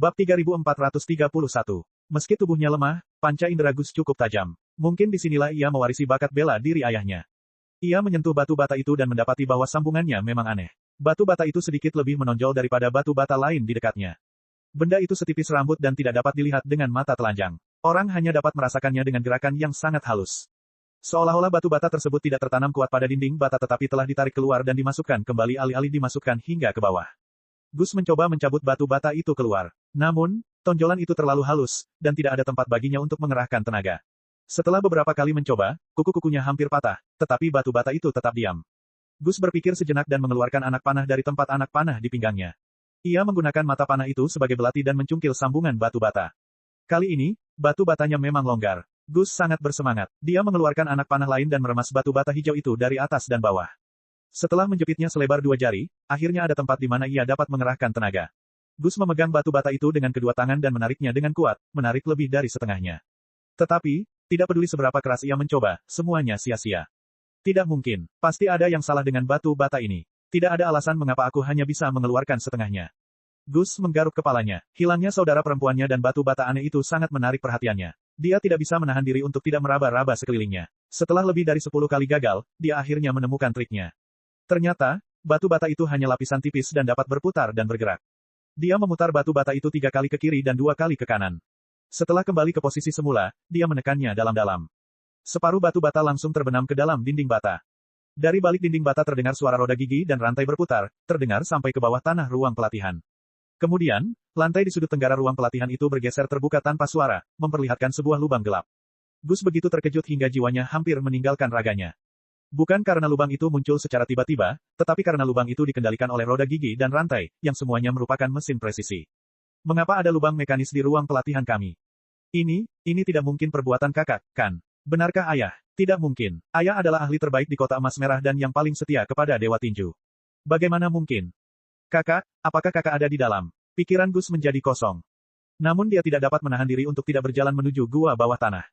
Bab 3431. Meski tubuhnya lemah, panca indera Gus cukup tajam. Mungkin disinilah ia mewarisi bakat bela diri ayahnya. Ia menyentuh batu bata itu dan mendapati bahwa sambungannya memang aneh. Batu bata itu sedikit lebih menonjol daripada batu bata lain di dekatnya. Benda itu setipis rambut dan tidak dapat dilihat dengan mata telanjang. Orang hanya dapat merasakannya dengan gerakan yang sangat halus. Seolah-olah batu bata tersebut tidak tertanam kuat pada dinding bata tetapi telah ditarik keluar dan dimasukkan kembali alih-alih dimasukkan hingga ke bawah. Gus mencoba mencabut batu bata itu keluar. Namun, tonjolan itu terlalu halus, dan tidak ada tempat baginya untuk mengerahkan tenaga. Setelah beberapa kali mencoba, kuku-kukunya hampir patah, tetapi batu bata itu tetap diam. Gus berpikir sejenak dan mengeluarkan anak panah dari tempat anak panah di pinggangnya. Ia menggunakan mata panah itu sebagai belati dan mencungkil sambungan batu bata. Kali ini, batu batanya memang longgar. Gus sangat bersemangat. Dia mengeluarkan anak panah lain dan meremas batu bata hijau itu dari atas dan bawah. Setelah menjepitnya selebar 2 jari, akhirnya ada tempat di mana ia dapat mengerahkan tenaga. Gus memegang batu bata itu dengan kedua tangan dan menariknya dengan kuat, menarik lebih dari setengahnya. Tetapi, tidak peduli seberapa keras ia mencoba, semuanya sia-sia. Tidak mungkin, pasti ada yang salah dengan batu bata ini. Tidak ada alasan mengapa aku hanya bisa mengeluarkan setengahnya. Gus menggaruk kepalanya. Hilangnya saudara perempuannya dan batu bata aneh itu sangat menarik perhatiannya. Dia tidak bisa menahan diri untuk tidak meraba-raba sekelilingnya. Setelah lebih dari 10 kali gagal, dia akhirnya menemukan triknya. Ternyata, batu bata itu hanya lapisan tipis dan dapat berputar dan bergerak. Dia memutar batu bata itu 3 kali ke kiri dan 2 kali ke kanan. Setelah kembali ke posisi semula, dia menekannya dalam-dalam. Separuh batu bata langsung terbenam ke dalam dinding bata. Dari balik dinding bata terdengar suara roda gigi dan rantai berputar, terdengar sampai ke bawah tanah ruang pelatihan. Kemudian, lantai di sudut tenggara ruang pelatihan itu bergeser terbuka tanpa suara, memperlihatkan sebuah lubang gelap. Gus begitu terkejut hingga jiwanya hampir meninggalkan raganya. Bukan karena lubang itu muncul secara tiba-tiba, tetapi karena lubang itu dikendalikan oleh roda gigi dan rantai, yang semuanya merupakan mesin presisi. Mengapa ada lubang mekanis di ruang pelatihan kami? Ini tidak mungkin perbuatan kakak, kan? Benarkah ayah? Tidak mungkin. Ayah adalah ahli terbaik di kota emas merah dan yang paling setia kepada Dewa Tinju. Bagaimana mungkin? Kakak, apakah kakak ada di dalam? Pikiran Gus menjadi kosong. Namun dia tidak dapat menahan diri untuk tidak berjalan menuju gua bawah tanah.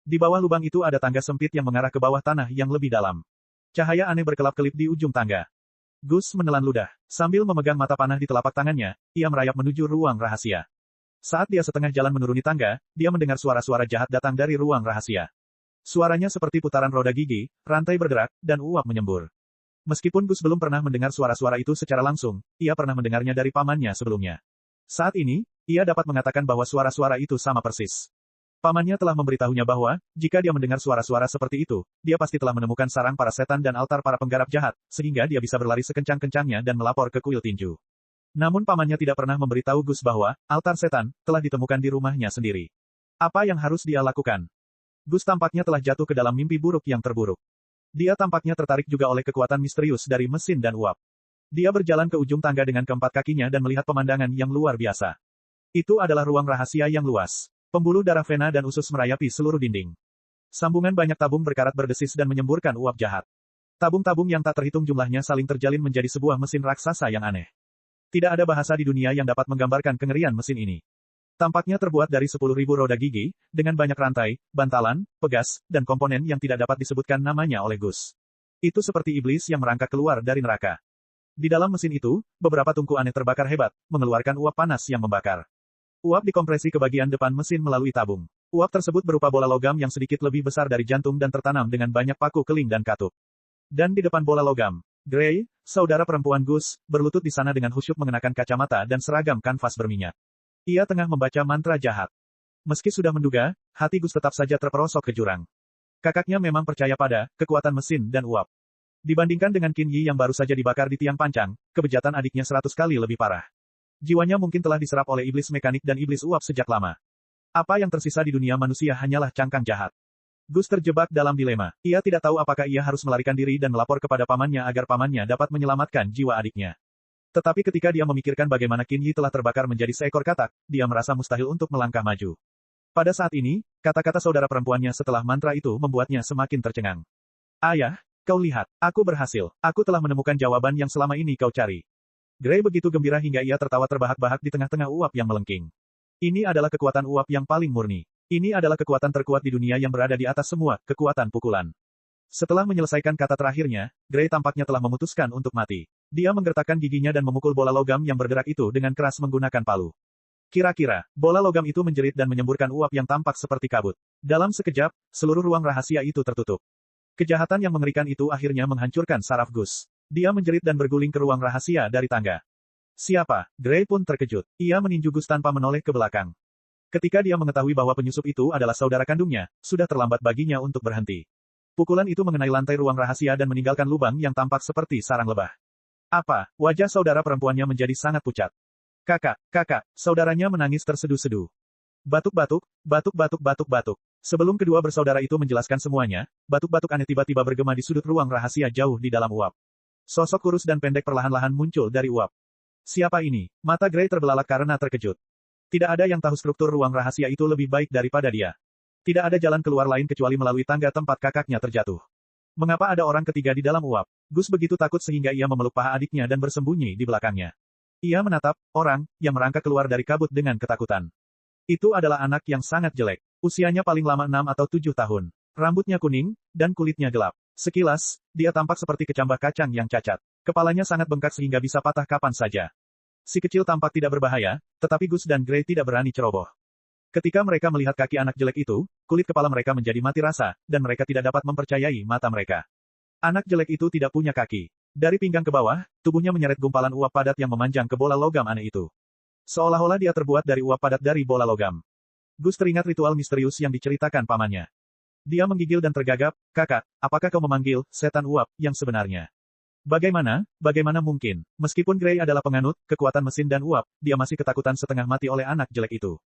Di bawah lubang itu ada tangga sempit yang mengarah ke bawah tanah yang lebih dalam. Cahaya aneh berkelap-kelip di ujung tangga. Gus menelan ludah. Sambil memegang mata panah di telapak tangannya, ia merayap menuju ruang rahasia. Saat dia setengah jalan menuruni tangga, dia mendengar suara-suara jahat datang dari ruang rahasia. Suaranya seperti putaran roda gigi, rantai bergerak, dan uap menyembur. Meskipun Gus belum pernah mendengar suara-suara itu secara langsung, ia pernah mendengarnya dari pamannya sebelumnya. Saat ini, ia dapat mengatakan bahwa suara-suara itu sama persis. Pamannya telah memberitahunya bahwa, jika dia mendengar suara-suara seperti itu, dia pasti telah menemukan sarang para setan dan altar para penggarap jahat, sehingga dia bisa berlari sekencang-kencangnya dan melapor ke kuil tinju. Namun pamannya tidak pernah memberitahu Gus bahwa, altar setan, telah ditemukan di rumahnya sendiri. Apa yang harus dia lakukan? Gus tampaknya telah jatuh ke dalam mimpi buruk yang terburuk. Dia tampaknya tertarik juga oleh kekuatan misterius dari mesin dan uap. Dia berjalan ke ujung tangga dengan keempat kakinya dan melihat pemandangan yang luar biasa. Itu adalah ruang rahasia yang luas. Pembuluh darah vena dan usus merayapi seluruh dinding. Sambungan banyak tabung berkarat berdesis dan menyemburkan uap jahat. Tabung-tabung yang tak terhitung jumlahnya saling terjalin menjadi sebuah mesin raksasa yang aneh. Tidak ada bahasa di dunia yang dapat menggambarkan kengerian mesin ini. Tampaknya terbuat dari 10.000 roda gigi, dengan banyak rantai, bantalan, pegas, dan komponen yang tidak dapat disebutkan namanya oleh Gus. Itu seperti iblis yang merangkak keluar dari neraka. Di dalam mesin itu, beberapa tungku aneh terbakar hebat, mengeluarkan uap panas yang membakar. Uap dikompresi ke bagian depan mesin melalui tabung. Uap tersebut berupa bola logam yang sedikit lebih besar dari jantung dan tertanam dengan banyak paku keling dan katup. Dan di depan bola logam, Gray, saudara perempuan Gus, berlutut di sana dengan khusyuk mengenakan kacamata dan seragam kanvas berminyak. Ia tengah membaca mantra jahat. Meski sudah menduga, hati Gus tetap saja terperosok ke jurang. Kakaknya memang percaya pada kekuatan mesin dan uap. Dibandingkan dengan Qin Yi yang baru saja dibakar di tiang pancang, kebejatan adiknya 100 kali lebih parah. Jiwanya mungkin telah diserap oleh iblis mekanik dan iblis uap sejak lama. Apa yang tersisa di dunia manusia hanyalah cangkang jahat. Gus terjebak dalam dilema. Ia tidak tahu apakah ia harus melarikan diri dan melapor kepada pamannya agar pamannya dapat menyelamatkan jiwa adiknya. Tetapi ketika dia memikirkan bagaimana Qin Yi telah terbakar menjadi seekor katak, dia merasa mustahil untuk melangkah maju. Pada saat ini, kata-kata saudara perempuannya setelah mantra itu membuatnya semakin tercengang. Ayah, kau lihat, aku berhasil. Aku telah menemukan jawaban yang selama ini kau cari. Gray begitu gembira hingga ia tertawa terbahak-bahak di tengah-tengah uap yang melengking. Ini adalah kekuatan uap yang paling murni. Ini adalah kekuatan terkuat di dunia yang berada di atas semua kekuatan pukulan. Setelah menyelesaikan kata terakhirnya, Gray tampaknya telah memutuskan untuk mati. Dia menggertakkan giginya dan memukul bola logam yang bergerak itu dengan keras menggunakan palu. Kira-kira, bola logam itu menjerit dan menyemburkan uap yang tampak seperti kabut. Dalam sekejap, seluruh ruang rahasia itu tertutup. Kejahatan yang mengerikan itu akhirnya menghancurkan saraf Gus. Dia menjerit dan berguling ke ruang rahasia dari tangga. Siapa? Gray pun terkejut. Ia meninju Gus tanpa menoleh ke belakang. Ketika dia mengetahui bahwa penyusup itu adalah saudara kandungnya, sudah terlambat baginya untuk berhenti. Pukulan itu mengenai lantai ruang rahasia dan meninggalkan lubang yang tampak seperti sarang lebah. Apa? Wajah saudara perempuannya menjadi sangat pucat. Kakak, saudaranya menangis terseduh-seduh. Batuk-batuk, batuk-batuk, batuk-batuk. Sebelum kedua bersaudara itu menjelaskan semuanya, batuk-batuk aneh tiba-tiba bergema di sudut ruang rahasia jauh di dalam uap. Sosok kurus dan pendek perlahan-lahan muncul dari uap. Siapa ini? Mata Gray terbelalak karena terkejut. Tidak ada yang tahu struktur ruang rahasia itu lebih baik daripada dia. Tidak ada jalan keluar lain kecuali melalui tangga tempat kakaknya terjatuh. Mengapa ada orang ketiga di dalam uap? Gus begitu takut sehingga ia memeluk paha adiknya dan bersembunyi di belakangnya. Ia menatap orang yang merangkak keluar dari kabut dengan ketakutan. Itu adalah anak yang sangat jelek. Usianya paling lama 6 atau 7 tahun. Rambutnya kuning, dan kulitnya gelap. Sekilas, dia tampak seperti kecambah kacang yang cacat. Kepalanya sangat bengkak sehingga bisa patah kapan saja. Si kecil tampak tidak berbahaya, tetapi Gus dan Gray tidak berani ceroboh. Ketika mereka melihat kaki anak jelek itu, kulit kepala mereka menjadi mati rasa, dan mereka tidak dapat mempercayai mata mereka. Anak jelek itu tidak punya kaki. Dari pinggang ke bawah, tubuhnya menyeret gumpalan uap padat yang memanjang ke bola logam aneh itu. Seolah-olah dia terbuat dari uap padat dari bola logam. Gus teringat ritual misterius yang diceritakan pamannya. Dia menggigil dan tergagap, kakak, apakah kau memanggil setan uap yang sebenarnya? Bagaimana mungkin? Meskipun Gray adalah penganut kekuatan mesin dan uap, dia masih ketakutan setengah mati oleh anak jelek itu.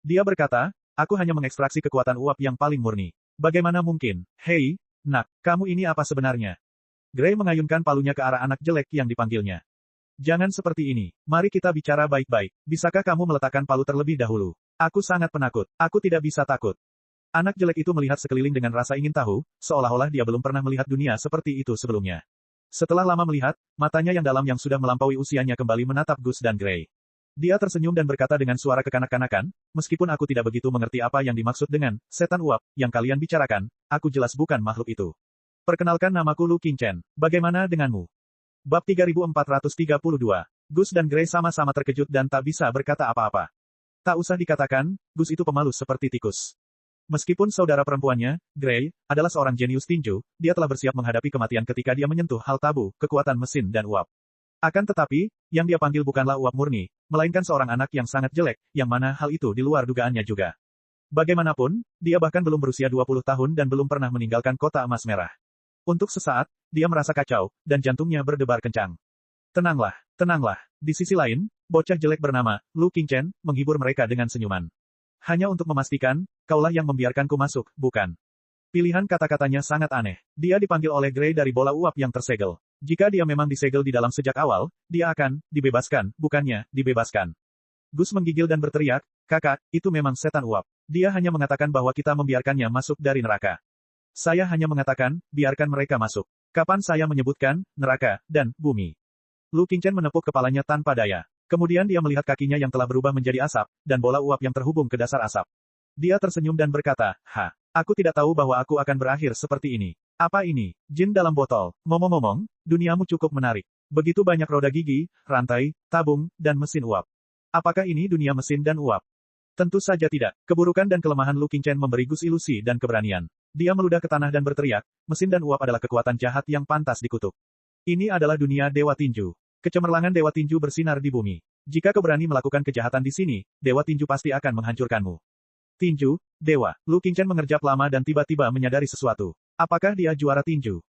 Dia berkata, aku hanya mengekstraksi kekuatan uap yang paling murni. Bagaimana mungkin? Hei, nak, kamu ini apa sebenarnya? Gray mengayunkan palunya ke arah anak jelek yang dipanggilnya. Jangan seperti ini. Mari kita bicara baik-baik. Bisakah kamu meletakkan palu terlebih dahulu? Aku sangat penakut. Aku tidak bisa takut. Anak jelek itu melihat sekeliling dengan rasa ingin tahu, seolah-olah dia belum pernah melihat dunia seperti itu sebelumnya. Setelah lama melihat, matanya yang dalam yang sudah melampaui usianya kembali menatap Gus dan Gray. Dia tersenyum dan berkata dengan suara kekanak-kanakan, meskipun aku tidak begitu mengerti apa yang dimaksud dengan setan uap yang kalian bicarakan, aku jelas bukan makhluk itu. Perkenalkan namaku Lu Qingchen. Bagaimana denganmu? Bab 3432. Gus dan Gray sama-sama terkejut dan tak bisa berkata apa-apa. Tak usah dikatakan, Gus itu pemalu seperti tikus. Meskipun saudara perempuannya, Gray, adalah seorang jenius tinju, dia telah bersiap menghadapi kematian ketika dia menyentuh hal tabu, kekuatan mesin dan uap. Akan tetapi, yang dia panggil bukanlah uap murni, melainkan seorang anak yang sangat jelek, yang mana hal itu di luar dugaannya juga. Bagaimanapun, dia bahkan belum berusia 20 tahun dan belum pernah meninggalkan kota emas merah. Untuk sesaat, dia merasa kacau, dan jantungnya berdebar kencang. Tenanglah. Di sisi lain, bocah jelek bernama Lu Qingchen menghibur mereka dengan senyuman. Hanya untuk memastikan, kaulah yang membiarkanku masuk, bukan? Pilihan kata-katanya sangat aneh. Dia dipanggil oleh Gray dari bola uap yang tersegel. Jika dia memang disegel di dalam sejak awal, dia akan dibebaskan, bukannya dibebaskan. Gus menggigil dan berteriak, kakak, itu memang setan uap. Dia hanya mengatakan bahwa kita membiarkannya masuk dari neraka. Saya hanya mengatakan, biarkan mereka masuk. Kapan saya menyebutkan neraka dan bumi? Lu Qingchen menepuk kepalanya tanpa daya. Kemudian dia melihat kakinya yang telah berubah menjadi asap, dan bola uap yang terhubung ke dasar asap. Dia tersenyum dan berkata, aku tidak tahu bahwa aku akan berakhir seperti ini. Apa ini? Jin dalam botol. Ngomong-ngomong, duniamu cukup menarik. Begitu banyak roda gigi, rantai, tabung, dan mesin uap. Apakah ini dunia mesin dan uap? Tentu saja tidak. Keburukan dan kelemahan Lu Qingchen memberi Gus ilusi dan keberanian. Dia meludah ke tanah dan berteriak, mesin dan uap adalah kekuatan jahat yang pantas dikutuk. Ini adalah dunia Dewa Tinju. Kecemerlangan Dewa Tinju bersinar di bumi. Jika kau berani melakukan kejahatan di sini, Dewa Tinju pasti akan menghancurkanmu. Tinju, Dewa. Lu Qingchen mengerjap lama dan tiba-tiba menyadari sesuatu. Apakah dia juara tinju?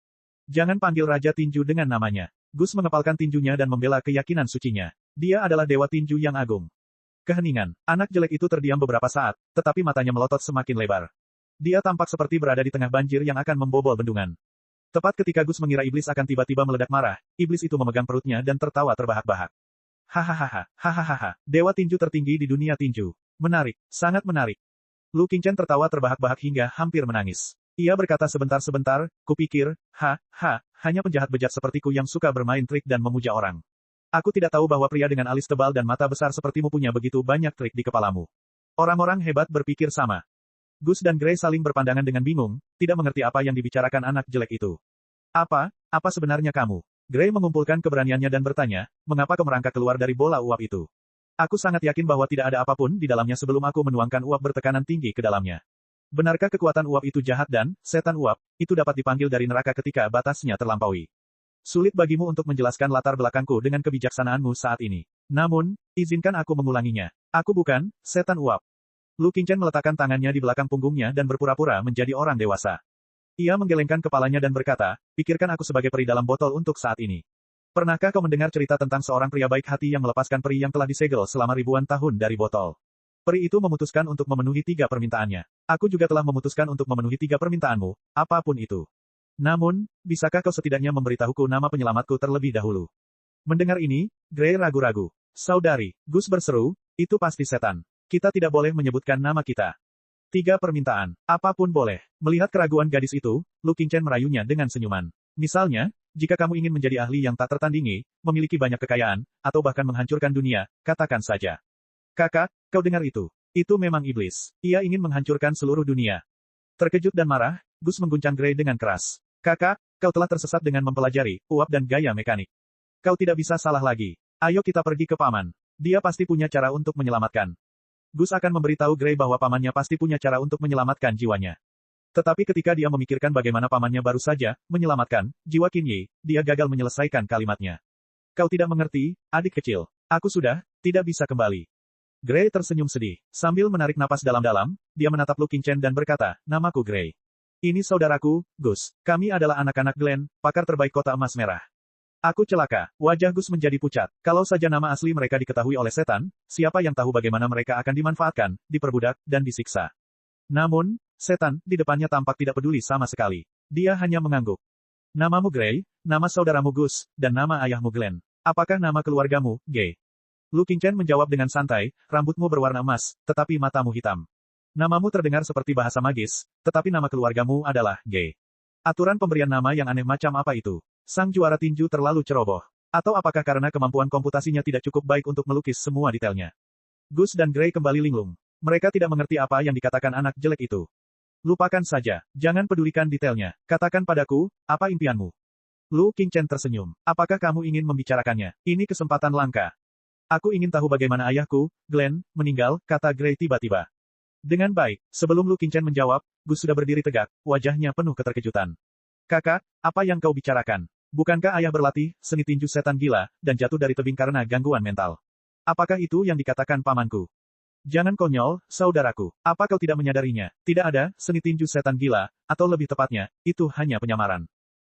Jangan panggil Raja Tinju dengan namanya. Gus mengepalkan tinjunya dan membela keyakinan sucinya. Dia adalah Dewa Tinju yang agung. Keheningan. Anak jelek itu terdiam beberapa saat, tetapi matanya melotot semakin lebar. Dia tampak seperti berada di tengah banjir yang akan membobol bendungan. Tepat ketika Gus mengira iblis akan tiba-tiba meledak marah, iblis itu memegang perutnya dan tertawa terbahak-bahak. Hahaha. Dewa tinju tertinggi di dunia tinju. Menarik, sangat menarik. Lu Qingchen tertawa terbahak-bahak hingga hampir menangis. Ia berkata sebentar, kupikir, hanya penjahat bejat sepertiku yang suka bermain trik dan memuja orang. Aku tidak tahu bahwa pria dengan alis tebal dan mata besar sepertimu punya begitu banyak trik di kepalamu. Orang-orang hebat berpikir sama. Gus dan Gray saling berpandangan dengan bingung, tidak mengerti apa yang dibicarakan anak jelek itu. Apa sebenarnya kamu? Gray mengumpulkan keberaniannya dan bertanya, mengapa kau merangkak keluar dari bola uap itu? Aku sangat yakin bahwa tidak ada apapun di dalamnya sebelum aku menuangkan uap bertekanan tinggi ke dalamnya. Benarkah kekuatan uap itu jahat dan, setan uap, itu dapat dipanggil dari neraka ketika batasnya terlampaui? Sulit bagimu untuk menjelaskan latar belakangku dengan kebijaksanaanmu saat ini. Namun, izinkan aku mengulanginya. Aku bukan, setan uap. Lu Qingchen meletakkan tangannya di belakang punggungnya dan berpura-pura menjadi orang dewasa. Ia menggelengkan kepalanya dan berkata, pikirkan aku sebagai peri dalam botol untuk saat ini. Pernahkah kau mendengar cerita tentang seorang pria baik hati yang melepaskan peri yang telah disegel selama ribuan tahun dari botol? Peri itu memutuskan untuk memenuhi 3 permintaannya. Aku juga telah memutuskan untuk memenuhi 3 permintaanmu, apapun itu. Namun, bisakah kau setidaknya memberitahuku nama penyelamatku terlebih dahulu? Mendengar ini, Gray ragu-ragu. Saudari, Gus berseru, itu pasti setan. Kita tidak boleh menyebutkan nama kita. 3 permintaan, apapun boleh. Melihat keraguan gadis itu, Lu Qingchen merayunya dengan senyuman. Misalnya, jika kamu ingin menjadi ahli yang tak tertandingi, memiliki banyak kekayaan, atau bahkan menghancurkan dunia, katakan saja. Kakak, kau dengar itu? Itu memang iblis. Ia ingin menghancurkan seluruh dunia. Terkejut dan marah, Gus mengguncang Gray dengan keras. Kakak, kau telah tersesat dengan mempelajari uap dan gaya mekanik. Kau tidak bisa salah lagi. Ayo kita pergi ke paman. Dia pasti punya cara untuk menyelamatkan. Gus akan memberitahu Gray bahwa pamannya pasti punya cara untuk menyelamatkan jiwanya. Tetapi ketika dia memikirkan bagaimana pamannya baru saja menyelamatkan jiwa Qin Yi, dia gagal menyelesaikan kalimatnya. Kau tidak mengerti, adik kecil. Aku sudah tidak bisa kembali. Gray tersenyum sedih. Sambil menarik napas dalam-dalam, dia menatap Lu Qingchen dan berkata, namaku Gray. Ini saudaraku, Gus. Kami adalah anak-anak Glenn, pakar terbaik kota emas merah. Aku celaka. Wajah Gus menjadi pucat. Kalau saja nama asli mereka diketahui oleh setan, siapa yang tahu bagaimana mereka akan dimanfaatkan, diperbudak, dan disiksa. Namun, setan, di depannya tampak tidak peduli sama sekali. Dia hanya mengangguk. Namamu Gray, nama saudaramu Gus, dan nama ayahmu Glenn. Apakah nama keluargamu, Gay? Lu Qingchen menjawab dengan santai, rambutmu berwarna emas, tetapi matamu hitam. Namamu terdengar seperti bahasa magis, tetapi nama keluargamu adalah Gay. Aturan pemberian nama yang aneh macam apa itu? Sang juara tinju terlalu ceroboh. Atau apakah karena kemampuan komputasinya tidak cukup baik untuk melukis semua detailnya? Gus dan Gray kembali linglung. Mereka tidak mengerti apa yang dikatakan anak jelek itu. Lupakan saja. Jangan pedulikan detailnya. Katakan padaku, apa impianmu? Lu Qingchen tersenyum. Apakah kamu ingin membicarakannya? Ini kesempatan langka. Aku ingin tahu bagaimana ayahku, Glenn, meninggal, kata Gray tiba-tiba. Dengan baik. Sebelum Lu Qingchen menjawab, Gus sudah berdiri tegak, wajahnya penuh keterkejutan. Kakak, apa yang kau bicarakan? Bukankah ayah berlatih, seni tinju setan gila, dan jatuh dari tebing karena gangguan mental? Apakah itu yang dikatakan pamanku? Jangan konyol, saudaraku. Apa kau tidak menyadarinya? Tidak ada, seni tinju setan gila, atau lebih tepatnya, itu hanya penyamaran.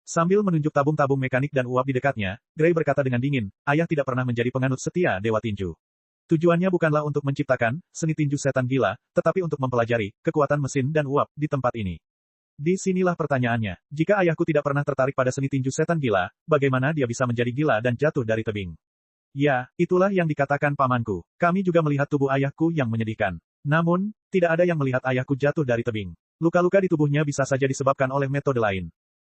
Sambil menunjuk tabung-tabung mekanik dan uap di dekatnya, Gray berkata dengan dingin, ayah tidak pernah menjadi penganut setia dewa tinju. Tujuannya bukanlah untuk menciptakan seni tinju setan gila, tetapi untuk mempelajari kekuatan mesin dan uap di tempat ini. Di sinilah pertanyaannya, jika ayahku tidak pernah tertarik pada seni tinju setan gila, bagaimana dia bisa menjadi gila dan jatuh dari tebing? Ya, itulah yang dikatakan pamanku. Kami juga melihat tubuh ayahku yang menyedihkan. Namun, tidak ada yang melihat ayahku jatuh dari tebing. Luka-luka di tubuhnya bisa saja disebabkan oleh metode lain.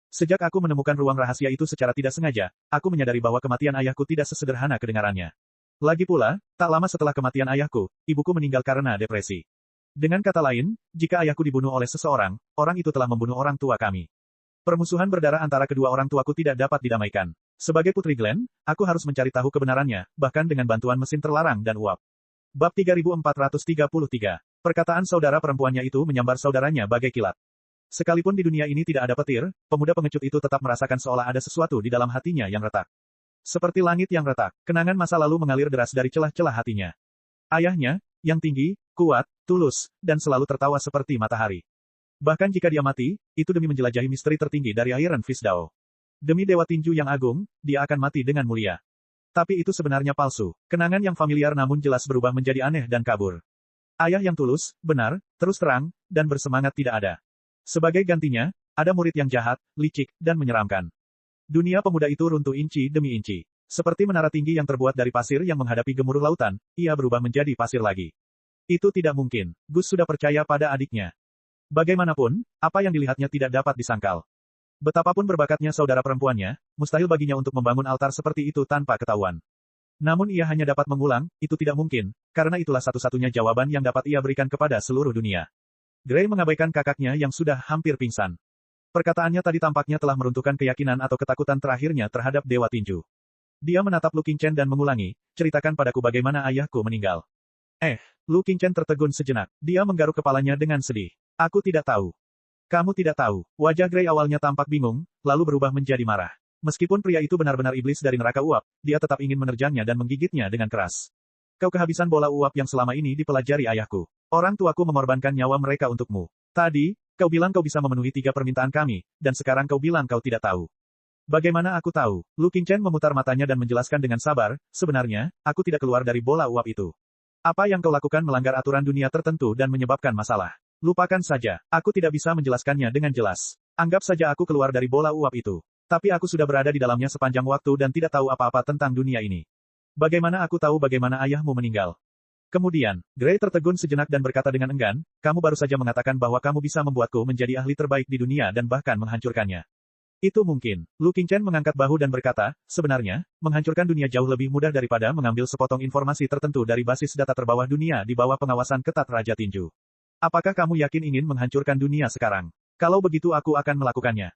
Sejak aku menemukan ruang rahasia itu secara tidak sengaja, aku menyadari bahwa kematian ayahku tidak sesederhana kedengarannya. Lagi pula, tak lama setelah kematian ayahku, ibuku meninggal karena depresi. Dengan kata lain, jika ayahku dibunuh oleh seseorang, orang itu telah membunuh orang tua kami. Permusuhan berdarah antara kedua orang tuaku tidak dapat didamaikan. Sebagai putri Glenn, aku harus mencari tahu kebenarannya, bahkan dengan bantuan mesin terlarang dan uap. Bab 3433. Perkataan saudara perempuannya itu menyambar saudaranya bagai kilat. Sekalipun di dunia ini tidak ada petir, pemuda pengecut itu tetap merasakan seolah ada sesuatu di dalam hatinya yang retak. Seperti langit yang retak, kenangan masa lalu mengalir deras dari celah-celah hatinya. Ayahnya, yang tinggi, kuat, tulus, dan selalu tertawa seperti matahari. Bahkan jika dia mati, itu demi menjelajahi misteri tertinggi dari Iron Fist Dao. Demi dewa tinju yang agung, dia akan mati dengan mulia. Tapi itu sebenarnya palsu. Kenangan yang familiar namun jelas berubah menjadi aneh dan kabur. Ayah yang tulus, benar, terus terang, dan bersemangat tidak ada. Sebagai gantinya, ada murid yang jahat, licik, dan menyeramkan. Dunia pemuda itu runtuh inci demi inci. Seperti menara tinggi yang terbuat dari pasir yang menghadapi gemuruh lautan, ia berubah menjadi pasir lagi. Itu tidak mungkin. Gus sudah percaya pada adiknya. Bagaimanapun, apa yang dilihatnya tidak dapat disangkal. Betapapun berbakatnya saudara perempuannya, mustahil baginya untuk membangun altar seperti itu tanpa ketahuan. Namun ia hanya dapat mengulang, itu tidak mungkin, karena itulah satu-satunya jawaban yang dapat ia berikan kepada seluruh dunia. Gray mengabaikan kakaknya yang sudah hampir pingsan. Perkataannya tadi tampaknya telah meruntuhkan keyakinan atau ketakutan terakhirnya terhadap dewa tinju. Dia menatap Lu Qingchen dan mengulangi, ceritakan padaku bagaimana ayahku meninggal. Lu Qingchen tertegun sejenak. Dia menggaruk kepalanya dengan sedih. Aku tidak tahu. Kamu tidak tahu. Wajah Gray awalnya tampak bingung, lalu berubah menjadi marah. Meskipun pria itu benar-benar iblis dari neraka uap, dia tetap ingin menerjangnya dan menggigitnya dengan keras. Kau kehabisan bola uap yang selama ini dipelajari ayahku. Orang tuaku mengorbankan nyawa mereka untukmu. Tadi, kau bilang kau bisa memenuhi 3 permintaan kami, dan sekarang kau bilang kau tidak tahu. Bagaimana aku tahu? Lu Qingchen memutar matanya dan menjelaskan dengan sabar, sebenarnya, aku tidak keluar dari bola uap itu. Apa yang kau lakukan melanggar aturan dunia tertentu dan menyebabkan masalah. Lupakan saja, aku tidak bisa menjelaskannya dengan jelas. Anggap saja aku keluar dari bola uap itu. Tapi aku sudah berada di dalamnya sepanjang waktu dan tidak tahu apa-apa tentang dunia ini. Bagaimana aku tahu bagaimana ayahmu meninggal? Kemudian, Gray tertegun sejenak dan berkata dengan enggan, kamu baru saja mengatakan bahwa kamu bisa membuatku menjadi ahli terbaik di dunia dan bahkan menghancurkannya. Itu mungkin. Lu Qingchen mengangkat bahu dan berkata, sebenarnya, menghancurkan dunia jauh lebih mudah daripada mengambil sepotong informasi tertentu dari basis data terbawah dunia di bawah pengawasan ketat Raja Tinju. Apakah kamu yakin ingin menghancurkan dunia sekarang? Kalau begitu aku akan melakukannya.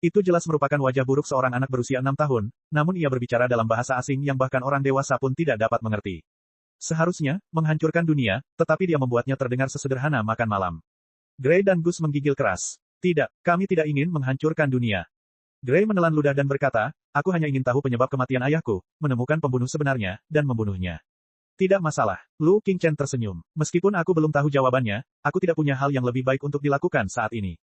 Itu jelas merupakan wajah buruk seorang anak berusia 6 tahun, namun ia berbicara dalam bahasa asing yang bahkan orang dewasa pun tidak dapat mengerti. Seharusnya, menghancurkan dunia, tetapi dia membuatnya terdengar sesederhana makan malam. Gray dan Gus menggigil keras. Tidak, kami tidak ingin menghancurkan dunia. Gray menelan ludah dan berkata, aku hanya ingin tahu penyebab kematian ayahku, menemukan pembunuh sebenarnya, dan membunuhnya. Tidak masalah. Lu Qingchen tersenyum. Meskipun aku belum tahu jawabannya, aku tidak punya hal yang lebih baik untuk dilakukan saat ini.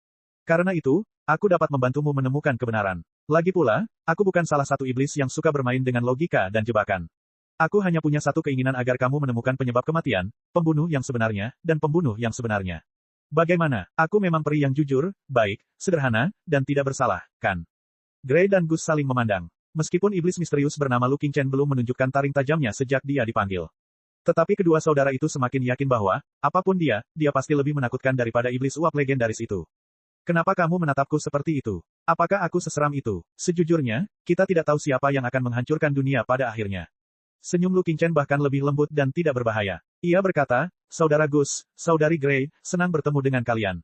Karena itu, aku dapat membantumu menemukan kebenaran. Lagi pula, aku bukan salah satu iblis yang suka bermain dengan logika dan jebakan. Aku hanya punya satu keinginan agar kamu menemukan penyebab kematian, pembunuh yang sebenarnya, dan pembunuh yang sebenarnya. Bagaimana? Aku memang peri yang jujur, baik, sederhana, dan tidak bersalah, kan? Gray dan Gus saling memandang. Meskipun iblis misterius bernama Lu Qingchen belum menunjukkan taring tajamnya sejak dia dipanggil. Tetapi kedua saudara itu semakin yakin bahwa, apapun dia pasti lebih menakutkan daripada iblis uap legendaris itu. Kenapa kamu menatapku seperti itu? Apakah aku seseram itu? Sejujurnya, kita tidak tahu siapa yang akan menghancurkan dunia pada akhirnya. Senyum Lu Qingchen bahkan lebih lembut dan tidak berbahaya. Ia berkata, Saudara Gus, Saudari Gray, senang bertemu dengan kalian.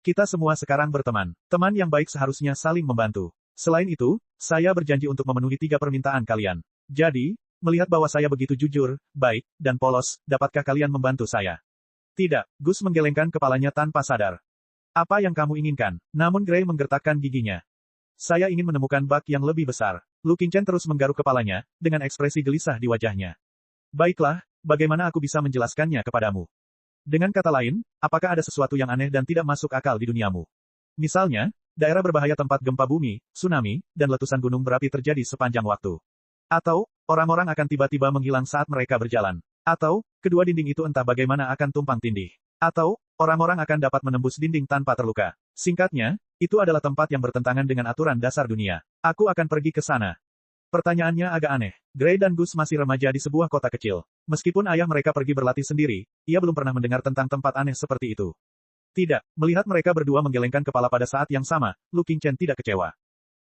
Kita semua sekarang berteman. Teman yang baik seharusnya saling membantu. Selain itu, saya berjanji untuk memenuhi 3 permintaan kalian. Jadi, melihat bahwa saya begitu jujur, baik, dan polos, dapatkah kalian membantu saya? Tidak, Gus menggelengkan kepalanya tanpa sadar. Apa yang kamu inginkan? Namun Gray menggertakkan giginya. Saya ingin menemukan bak yang lebih besar. Lu Qingchen terus menggaruk kepalanya, dengan ekspresi gelisah di wajahnya. Baiklah, bagaimana aku bisa menjelaskannya kepadamu? Dengan kata lain, apakah ada sesuatu yang aneh dan tidak masuk akal di duniamu? Misalnya, daerah berbahaya tempat gempa bumi, tsunami, dan letusan gunung berapi terjadi sepanjang waktu. Atau, orang-orang akan tiba-tiba menghilang saat mereka berjalan. Atau, kedua dinding itu entah bagaimana akan tumpang tindih. Atau, orang-orang akan dapat menembus dinding tanpa terluka. Singkatnya, itu adalah tempat yang bertentangan dengan aturan dasar dunia. Aku akan pergi ke sana. Pertanyaannya agak aneh. Gray dan Gus masih remaja di sebuah kota kecil. Meskipun ayah mereka pergi berlatih sendiri, ia belum pernah mendengar tentang tempat aneh seperti itu. Tidak, melihat mereka berdua menggelengkan kepala pada saat yang sama, Lu Qingchen tidak kecewa.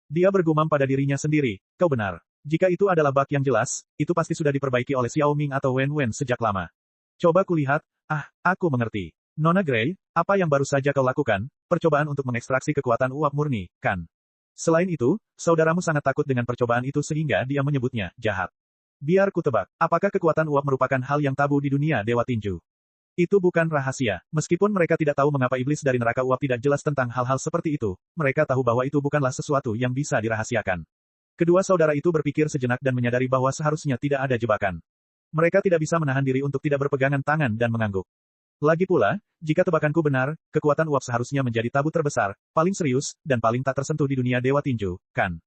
Dia bergumam pada dirinya sendiri, kau benar. Jika itu adalah bak yang jelas, itu pasti sudah diperbaiki oleh Xiao Ming atau Wen Wen sejak lama. Coba kulihat, aku mengerti. Nona Gray, apa yang baru saja kau lakukan, percobaan untuk mengekstraksi kekuatan uap murni, kan? Selain itu, saudaramu sangat takut dengan percobaan itu sehingga dia menyebutnya jahat. Biar ku tebak, apakah kekuatan uap merupakan hal yang tabu di dunia Dewa Tinju? Itu bukan rahasia. Meskipun mereka tidak tahu mengapa iblis dari neraka uap tidak jelas tentang hal-hal seperti itu, mereka tahu bahwa itu bukanlah sesuatu yang bisa dirahasiakan. Kedua saudara itu berpikir sejenak dan menyadari bahwa seharusnya tidak ada jebakan. Mereka tidak bisa menahan diri untuk tidak berpegangan tangan dan mengangguk. Lagi pula, jika tebakanku benar, kekuatan uap seharusnya menjadi tabu terbesar, paling serius, dan paling tak tersentuh di dunia Dewa Tinju, kan?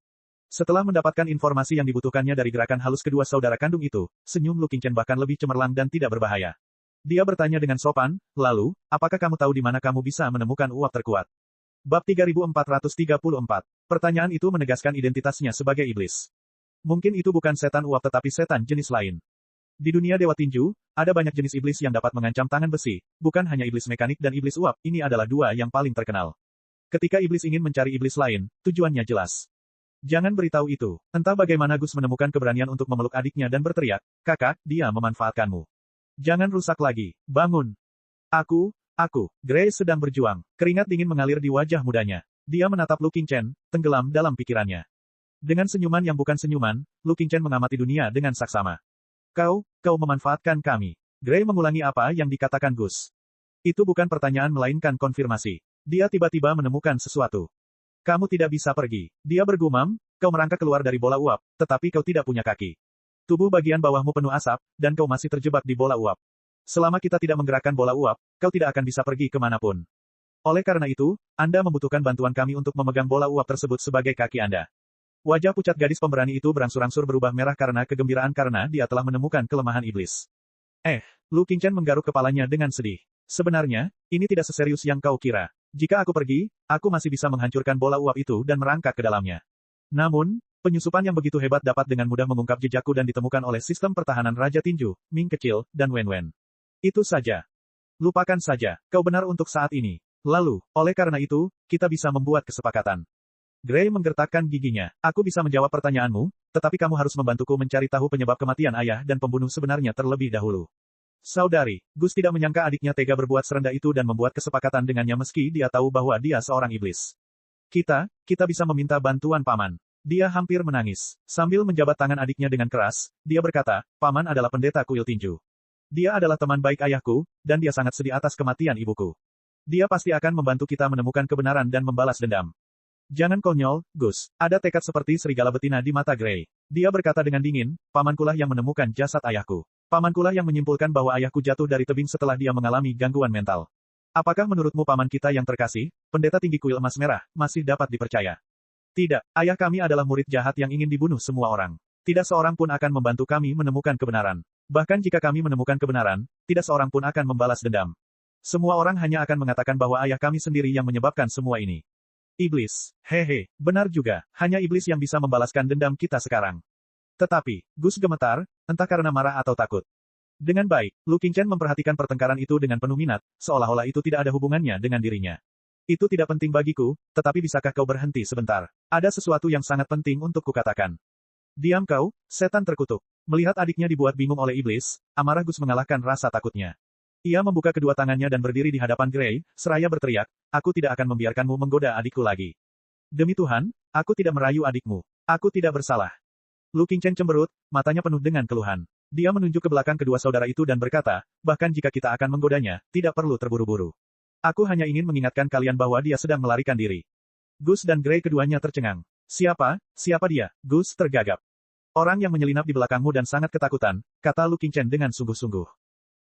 Setelah mendapatkan informasi yang dibutuhkannya dari gerakan halus kedua saudara kandung itu, senyum Lu Qingchen bahkan lebih cemerlang dan tidak berbahaya. Dia bertanya dengan sopan, lalu, apakah kamu tahu di mana kamu bisa menemukan uap terkuat? Bab 3434. Pertanyaan itu menegaskan identitasnya sebagai iblis. Mungkin itu bukan setan uap tetapi setan jenis lain. Di dunia Dewa Tinju, ada banyak jenis iblis yang dapat mengancam tangan besi, bukan hanya iblis mekanik dan iblis uap, ini adalah dua yang paling terkenal. Ketika iblis ingin mencari iblis lain, tujuannya jelas. Jangan beritahu itu. Entah bagaimana Gus menemukan keberanian untuk memeluk adiknya dan berteriak, kakak, dia memanfaatkanmu. Jangan rusak lagi. Bangun. Aku. Gray sedang berjuang. Keringat dingin mengalir di wajah mudanya. Dia menatap Lu Qingchen, tenggelam dalam pikirannya. Dengan senyuman yang bukan senyuman, Lu Qingchen mengamati dunia dengan saksama. Kau memanfaatkan kami. Gray mengulangi apa yang dikatakan Gus. Itu bukan pertanyaan melainkan konfirmasi. Dia tiba-tiba menemukan sesuatu. Kamu tidak bisa pergi. Dia bergumam, kau merangkak keluar dari bola uap, tetapi kau tidak punya kaki. Tubuh bagian bawahmu penuh asap, dan kau masih terjebak di bola uap. Selama kita tidak menggerakkan bola uap, kau tidak akan bisa pergi kemanapun. Oleh karena itu, Anda membutuhkan bantuan kami untuk memegang bola uap tersebut sebagai kaki Anda. Wajah pucat gadis pemberani itu berangsur-angsur berubah merah karena kegembiraan karena dia telah menemukan kelemahan iblis. Lu Qingchen menggaruk kepalanya dengan sedih. Sebenarnya, ini tidak seserius yang kau kira. Jika aku pergi, aku masih bisa menghancurkan bola uap itu dan merangkak ke dalamnya. Namun, penyusupan yang begitu hebat dapat dengan mudah mengungkap jejakku dan ditemukan oleh sistem pertahanan Raja Tinju, Ming Kecil, dan Wen Wen. Itu saja. Lupakan saja, kau benar untuk saat ini. Lalu, oleh karena itu, kita bisa membuat kesepakatan. Gray menggertakkan giginya. Aku bisa menjawab pertanyaanmu, tetapi kamu harus membantuku mencari tahu penyebab kematian ayah dan pembunuh sebenarnya terlebih dahulu. Saudari, Gus tidak menyangka adiknya tega berbuat serendah itu dan membuat kesepakatan dengannya meski dia tahu bahwa dia seorang iblis. Kita bisa meminta bantuan Paman. Dia hampir menangis. Sambil menjabat tangan adiknya dengan keras, dia berkata, Paman adalah pendeta kuil tinju. Dia adalah teman baik ayahku, dan dia sangat sedih atas kematian ibuku. Dia pasti akan membantu kita menemukan kebenaran dan membalas dendam. Jangan konyol, Gus. Ada tekad seperti serigala betina di mata Gray. Dia berkata dengan dingin, pamankulah yang menemukan jasad ayahku. Pamankulah yang menyimpulkan bahwa ayahku jatuh dari tebing setelah dia mengalami gangguan mental. Apakah menurutmu paman kita yang terkasih, pendeta tinggi kuil emas merah, masih dapat dipercaya? Tidak, ayah kami adalah murid jahat yang ingin dibunuh semua orang. Tidak seorang pun akan membantu kami menemukan kebenaran. Bahkan jika kami menemukan kebenaran, tidak seorang pun akan membalas dendam. Semua orang hanya akan mengatakan bahwa ayah kami sendiri yang menyebabkan semua ini. Iblis. Hehe, benar juga, hanya iblis yang bisa membalaskan dendam kita sekarang. Tetapi, Gus gemetar, entah karena marah atau takut. Dengan baik, Lu Qingchen memperhatikan pertengkaran itu dengan penuh minat, seolah-olah itu tidak ada hubungannya dengan dirinya. Itu tidak penting bagiku, tetapi bisakah kau berhenti sebentar? Ada sesuatu yang sangat penting untuk kukatakan. Diam kau, setan terkutuk. Melihat adiknya dibuat bingung oleh iblis, amarah Gus mengalahkan rasa takutnya. Ia membuka kedua tangannya dan berdiri di hadapan Gray, seraya berteriak, aku tidak akan membiarkanmu menggoda adikku lagi. Demi Tuhan, aku tidak merayu adikmu. Aku tidak bersalah. Lu Qingchen cemberut, matanya penuh dengan keluhan. Dia menunjuk ke belakang kedua saudara itu dan berkata, bahkan jika kita akan menggodanya, tidak perlu terburu-buru. Aku hanya ingin mengingatkan kalian bahwa dia sedang melarikan diri. Gus dan Gray keduanya tercengang. Siapa dia? Gus tergagap. Orang yang menyelinap di belakangmu dan sangat ketakutan, kata Lu Qingchen dengan sungguh-sungguh.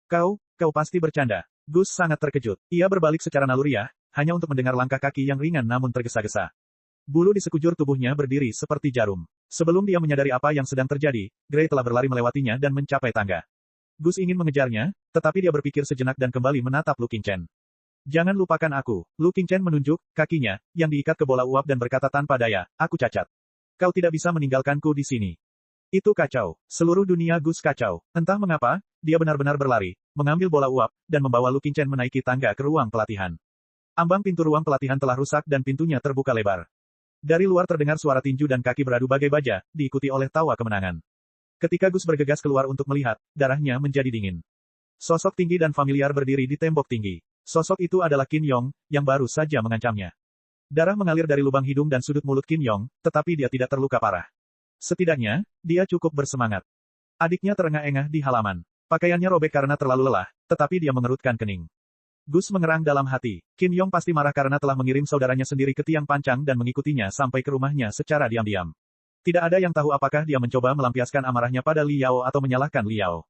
Kau pasti bercanda. Gus sangat terkejut. Ia berbalik secara naluriah, hanya untuk mendengar langkah kaki yang ringan namun tergesa-gesa. Bulu di sekujur tubuhnya berdiri seperti jarum. Sebelum dia menyadari apa yang sedang terjadi, Gray telah berlari melewatinya dan mencapai tangga. Gus ingin mengejarnya, tetapi dia berpikir sejenak dan kembali menatap Lu Qingchen. Jangan lupakan aku. Lu Qingchen menunjuk kakinya, yang diikat ke bola uap dan berkata tanpa daya, aku cacat. Kau tidak bisa meninggalkanku di sini. Itu kacau. Seluruh dunia Gus kacau. Entah mengapa, dia benar-benar berlari, mengambil bola uap, dan membawa Lu Qingchen menaiki tangga ke ruang pelatihan. Ambang pintu ruang pelatihan telah rusak dan pintunya terbuka lebar. Dari luar terdengar suara tinju dan kaki beradu bagai baja, diikuti oleh tawa kemenangan. Ketika Gus bergegas keluar untuk melihat, darahnya menjadi dingin. Sosok tinggi dan familiar berdiri di tembok tinggi. Sosok itu adalah Qin Yong, yang baru saja mengancamnya. Darah mengalir dari lubang hidung dan sudut mulut Qin Yong, tetapi dia tidak terluka parah. Setidaknya, dia cukup bersemangat. Adiknya terengah-engah di halaman. Pakaiannya robek karena terlalu lelah, tetapi dia mengerutkan kening. Gus mengerang dalam hati. Qin Yong pasti marah karena telah mengirim saudaranya sendiri ke tiang pancang dan mengikutinya sampai ke rumahnya secara diam-diam. Tidak ada yang tahu apakah dia mencoba melampiaskan amarahnya pada Li Yao atau menyalahkan Li Yao.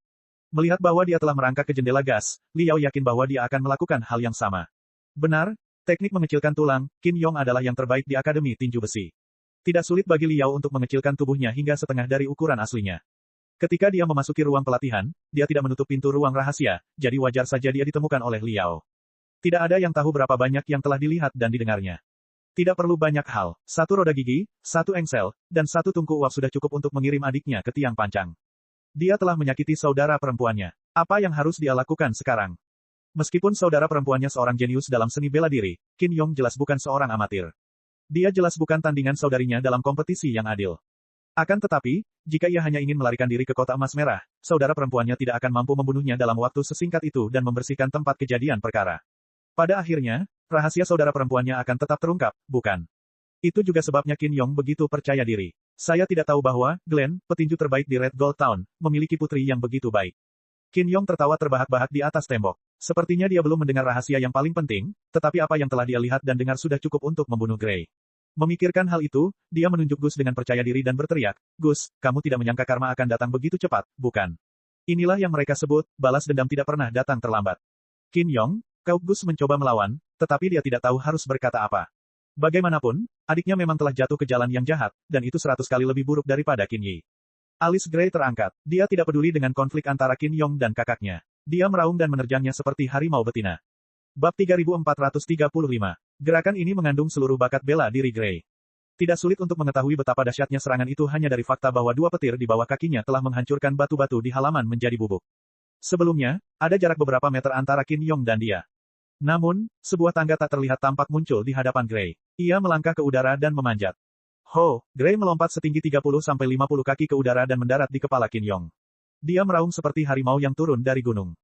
Melihat bahwa dia telah merangkak ke jendela gas, Li Yao yakin bahwa dia akan melakukan hal yang sama. Benar, teknik mengecilkan tulang, Qin Yong adalah yang terbaik di Akademi Tinju Besi. Tidak sulit bagi Li Yao untuk mengecilkan tubuhnya hingga setengah dari ukuran aslinya. Ketika dia memasuki ruang pelatihan, dia tidak menutup pintu ruang rahasia, jadi wajar saja dia ditemukan oleh Li Yao. Tidak ada yang tahu berapa banyak yang telah dilihat dan didengarnya. Tidak perlu banyak hal, satu roda gigi, satu engsel, dan satu tungku uap sudah cukup untuk mengirim adiknya ke tiang pancang. Dia telah menyakiti saudara perempuannya. Apa yang harus dia lakukan sekarang? Meskipun saudara perempuannya seorang jenius dalam seni bela diri, Qin Yong jelas bukan seorang amatir. Dia jelas bukan tandingan saudarinya dalam kompetisi yang adil. Akan tetapi, jika ia hanya ingin melarikan diri ke kota emas merah, saudara perempuannya tidak akan mampu membunuhnya dalam waktu sesingkat itu dan membersihkan tempat kejadian perkara. Pada akhirnya, rahasia saudara perempuannya akan tetap terungkap, bukan? Itu juga sebabnya Qin Yong begitu percaya diri. Saya tidak tahu bahwa, Glenn, petinju terbaik di Red Gold Town, memiliki putri yang begitu baik. Qin Yong tertawa terbahak-bahak di atas tembok. Sepertinya dia belum mendengar rahasia yang paling penting, tetapi apa yang telah dia lihat dan dengar sudah cukup untuk membunuh Gray. Memikirkan hal itu, dia menunjuk Gus dengan percaya diri dan berteriak, Gus, kamu tidak menyangka karma akan datang begitu cepat, bukan? Inilah yang mereka sebut, balas dendam tidak pernah datang terlambat. Qin Yong, Gus mencoba melawan, tetapi dia tidak tahu harus berkata apa. Bagaimanapun, adiknya memang telah jatuh ke jalan yang jahat, dan itu 100 kali lebih buruk daripada Qin Yi. Alis Gray terangkat. Dia tidak peduli dengan konflik antara Qin Yong dan kakaknya. Dia meraung dan menerjangnya seperti harimau betina. Bab 3435. Gerakan ini mengandung seluruh bakat bela diri Gray. Tidak sulit untuk mengetahui betapa dahsyatnya serangan itu hanya dari fakta bahwa dua petir di bawah kakinya telah menghancurkan batu-batu di halaman menjadi bubuk. Sebelumnya, ada jarak beberapa meter antara Qin Yong dan dia. Namun, sebuah tangga tak terlihat tampak muncul di hadapan Gray. Ia melangkah ke udara dan memanjat. Ho, Gray melompat setinggi 30-50 kaki ke udara dan mendarat di kepala Qin Yong. Dia meraung seperti harimau yang turun dari gunung.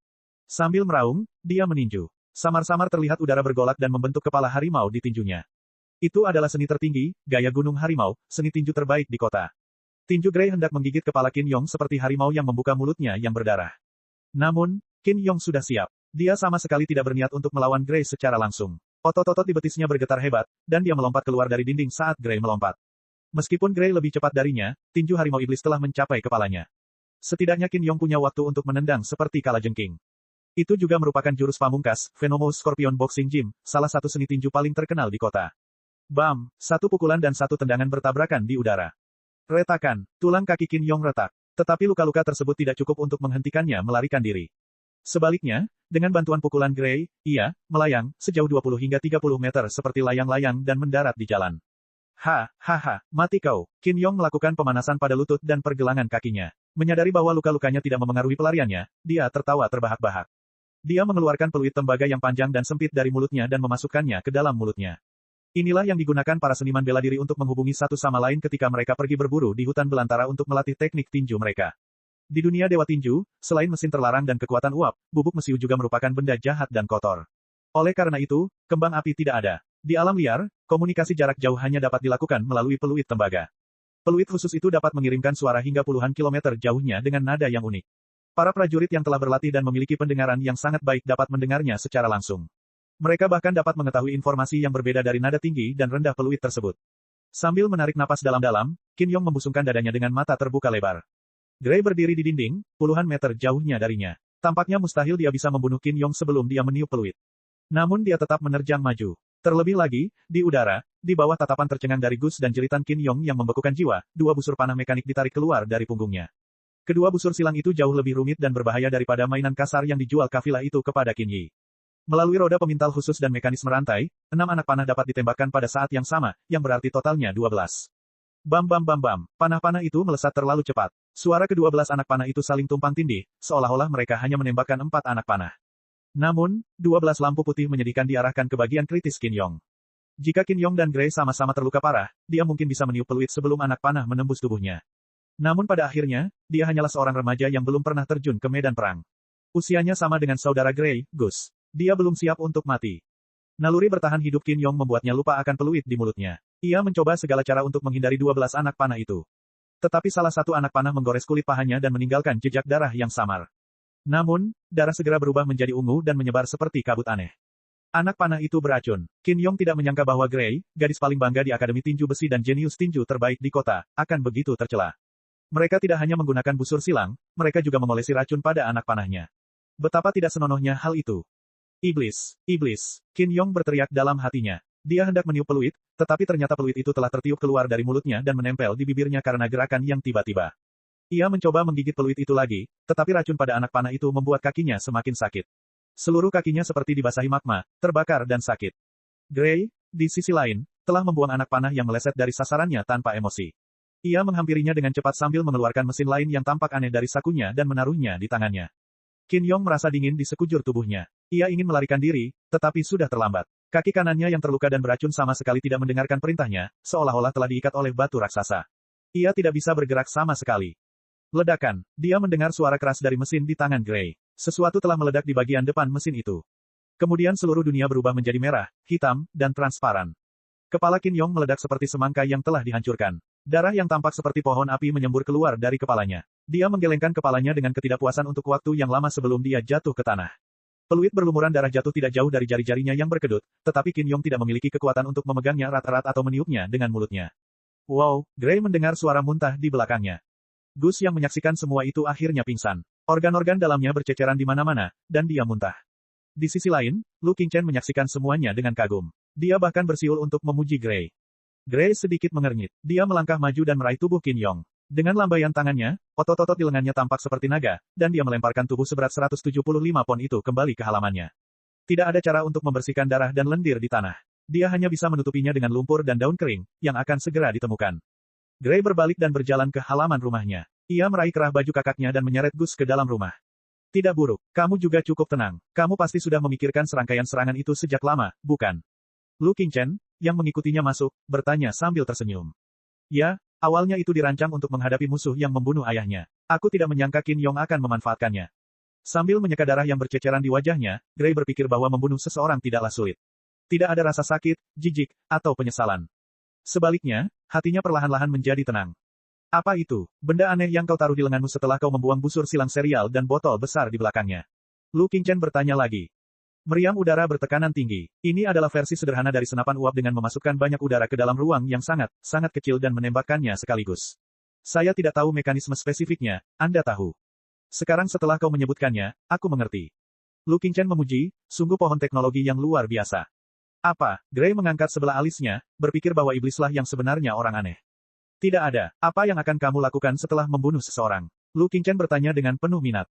Sambil meraung, dia meninju. Samar-samar terlihat udara bergolak dan membentuk kepala harimau di tinjunya. Itu adalah seni tertinggi, gaya gunung harimau, seni tinju terbaik di kota. Tinju Gray hendak menggigit kepala Qin Yong seperti harimau yang membuka mulutnya yang berdarah. Namun, Qin Yong sudah siap. Dia sama sekali tidak berniat untuk melawan Gray secara langsung. Otot-otot di betisnya bergetar hebat, dan dia melompat keluar dari dinding saat Gray melompat. Meskipun Gray lebih cepat darinya, tinju harimau iblis telah mencapai kepalanya. Setidaknya Qin Yong punya waktu untuk menendang seperti kalajengking. Itu juga merupakan jurus pamungkas, Venomous Scorpion Boxing Gym, salah satu seni tinju paling terkenal di kota. Bam! Satu pukulan dan satu tendangan bertabrakan di udara. Retakan, tulang kaki Qin Yong retak. Tetapi luka-luka tersebut tidak cukup untuk menghentikannya melarikan diri. Sebaliknya, dengan bantuan pukulan Gray, ia melayang sejauh 20 hingga 30 meter seperti layang-layang dan mendarat di jalan. Mati kau. Qin Yong melakukan pemanasan pada lutut dan pergelangan kakinya. Menyadari bahwa luka-lukanya tidak memengaruhi pelariannya, dia tertawa terbahak-bahak. Dia mengeluarkan peluit tembaga yang panjang dan sempit dari mulutnya dan memasukkannya ke dalam mulutnya. Inilah yang digunakan para seniman bela diri untuk menghubungi satu sama lain ketika mereka pergi berburu di hutan belantara untuk melatih teknik tinju mereka. Di dunia dewa tinju, selain mesin terlarang dan kekuatan uap, bubuk mesiu juga merupakan benda jahat dan kotor. Oleh karena itu, kembang api tidak ada. Di alam liar, komunikasi jarak jauh hanya dapat dilakukan melalui peluit tembaga. Peluit khusus itu dapat mengirimkan suara hingga puluhan kilometer jauhnya dengan nada yang unik. Para prajurit yang telah berlatih dan memiliki pendengaran yang sangat baik dapat mendengarnya secara langsung. Mereka bahkan dapat mengetahui informasi yang berbeda dari nada tinggi dan rendah peluit tersebut. Sambil menarik napas dalam-dalam, Qin Yong membusungkan dadanya dengan mata terbuka lebar. Gray berdiri di dinding, puluhan meter jauhnya darinya. Tampaknya mustahil dia bisa membunuh Qin Yong sebelum dia meniup peluit. Namun dia tetap menerjang maju. Terlebih lagi, di udara, di bawah tatapan tercengang dari Gus dan jeritan Qin Yong yang membekukan jiwa, dua busur panah mekanik ditarik keluar dari punggungnya. Kedua busur silang itu jauh lebih rumit dan berbahaya daripada mainan kasar yang dijual kafilah itu kepada Qin Yi. Melalui roda pemintal khusus dan mekanisme rantai, 6 anak panah dapat ditembakkan pada saat yang sama, yang berarti totalnya 12. Bam. Panah-panah itu melesat terlalu cepat. Suara ke-12 anak panah itu saling tumpang tindih, seolah-olah mereka hanya menembakkan 4 anak panah. Namun, 12 lampu putih menyedihkan diarahkan ke bagian kritis Qin Yong. Jika Qin Yong dan Gray sama-sama terluka parah, dia mungkin bisa meniup peluit sebelum anak panah menembus tubuhnya. Namun pada akhirnya, dia hanyalah seorang remaja yang belum pernah terjun ke medan perang. Usianya sama dengan saudara Gray, Gus. Dia belum siap untuk mati. Naluri bertahan hidup Qin Yong membuatnya lupa akan peluit di mulutnya. Ia mencoba segala cara untuk menghindari 12 anak panah itu. Tetapi salah satu anak panah menggores kulit pahanya dan meninggalkan jejak darah yang samar. Namun, darah segera berubah menjadi ungu dan menyebar seperti kabut aneh. Anak panah itu beracun. Qin Yong tidak menyangka bahwa Gray, gadis paling bangga di Akademi Tinju Besi dan jenius tinju terbaik di kota, akan begitu tercela. Mereka tidak hanya menggunakan busur silang, mereka juga mengolesi racun pada anak panahnya. Betapa tidak senonohnya hal itu. Iblis, iblis, Qin Yong berteriak dalam hatinya. Dia hendak meniup peluit, tetapi ternyata peluit itu telah tertiup keluar dari mulutnya dan menempel di bibirnya karena gerakan yang tiba-tiba. Ia mencoba menggigit peluit itu lagi, tetapi racun pada anak panah itu membuat kakinya semakin sakit. Seluruh kakinya seperti dibasahi magma, terbakar dan sakit. Gray, di sisi lain, telah membuang anak panah yang meleset dari sasarannya tanpa emosi. Ia menghampirinya dengan cepat sambil mengeluarkan mesin lain yang tampak aneh dari sakunya dan menaruhnya di tangannya. Qin Yong merasa dingin di sekujur tubuhnya. Ia ingin melarikan diri, tetapi sudah terlambat. Kaki kanannya yang terluka dan beracun sama sekali tidak mendengarkan perintahnya, seolah-olah telah diikat oleh batu raksasa. Ia tidak bisa bergerak sama sekali. Ledakan. Dia mendengar suara keras dari mesin di tangan Gray. Sesuatu telah meledak di bagian depan mesin itu. Kemudian seluruh dunia berubah menjadi merah, hitam, dan transparan. Kepala Qin Yong meledak seperti semangka yang telah dihancurkan. Darah yang tampak seperti pohon api menyembur keluar dari kepalanya. Dia menggelengkan kepalanya dengan ketidakpuasan untuk waktu yang lama sebelum dia jatuh ke tanah. Peluit berlumuran darah jatuh tidak jauh dari jari-jarinya yang berkedut, tetapi Qin Yong tidak memiliki kekuatan untuk memegangnya erat-erat atau meniupnya dengan mulutnya. Wow, Gray mendengar suara muntah di belakangnya. Gus yang menyaksikan semua itu akhirnya pingsan. Organ-organ dalamnya berceceran di mana-mana, dan dia muntah. Di sisi lain, Lu Qingchen menyaksikan semuanya dengan kagum. Dia bahkan bersiul untuk memuji Gray. Gray sedikit mengernyit. Dia melangkah maju dan meraih tubuh Qin Yong. Dengan lambaian tangannya, otot-otot di lengannya tampak seperti naga, dan dia melemparkan tubuh seberat 175 pon itu kembali ke halamannya. Tidak ada cara untuk membersihkan darah dan lendir di tanah. Dia hanya bisa menutupinya dengan lumpur dan daun kering, yang akan segera ditemukan. Gray berbalik dan berjalan ke halaman rumahnya. Ia meraih kerah baju kakaknya dan menyeret Gus ke dalam rumah. Tidak buruk, kamu juga cukup tenang. Kamu pasti sudah memikirkan serangkaian serangan itu sejak lama, bukan? Lu Qingchen, yang mengikutinya masuk, bertanya sambil tersenyum. Ya, awalnya itu dirancang untuk menghadapi musuh yang membunuh ayahnya. Aku tidak menyangka Qin Yong akan memanfaatkannya. Sambil menyeka darah yang berceceran di wajahnya, Gray berpikir bahwa membunuh seseorang tidaklah sulit. Tidak ada rasa sakit, jijik, atau penyesalan. Sebaliknya, hatinya perlahan-lahan menjadi tenang. Apa itu? Benda aneh yang kau taruh di lenganmu setelah kau membuang busur silang serial dan botol besar di belakangnya. Lu Qingchen bertanya lagi. Meriam udara bertekanan tinggi. Ini adalah versi sederhana dari senapan uap dengan memasukkan banyak udara ke dalam ruang yang sangat kecil dan menembakkannya sekaligus. Saya tidak tahu mekanisme spesifiknya, Anda tahu. Sekarang setelah kau menyebutkannya, aku mengerti. Lu Qingchen memuji, sungguh pohon teknologi yang luar biasa. Apa? Gray mengangkat sebelah alisnya, berpikir bahwa iblislah yang sebenarnya orang aneh. Tidak ada. Apa yang akan kamu lakukan setelah membunuh seseorang? Lu Qingchen bertanya dengan penuh minat.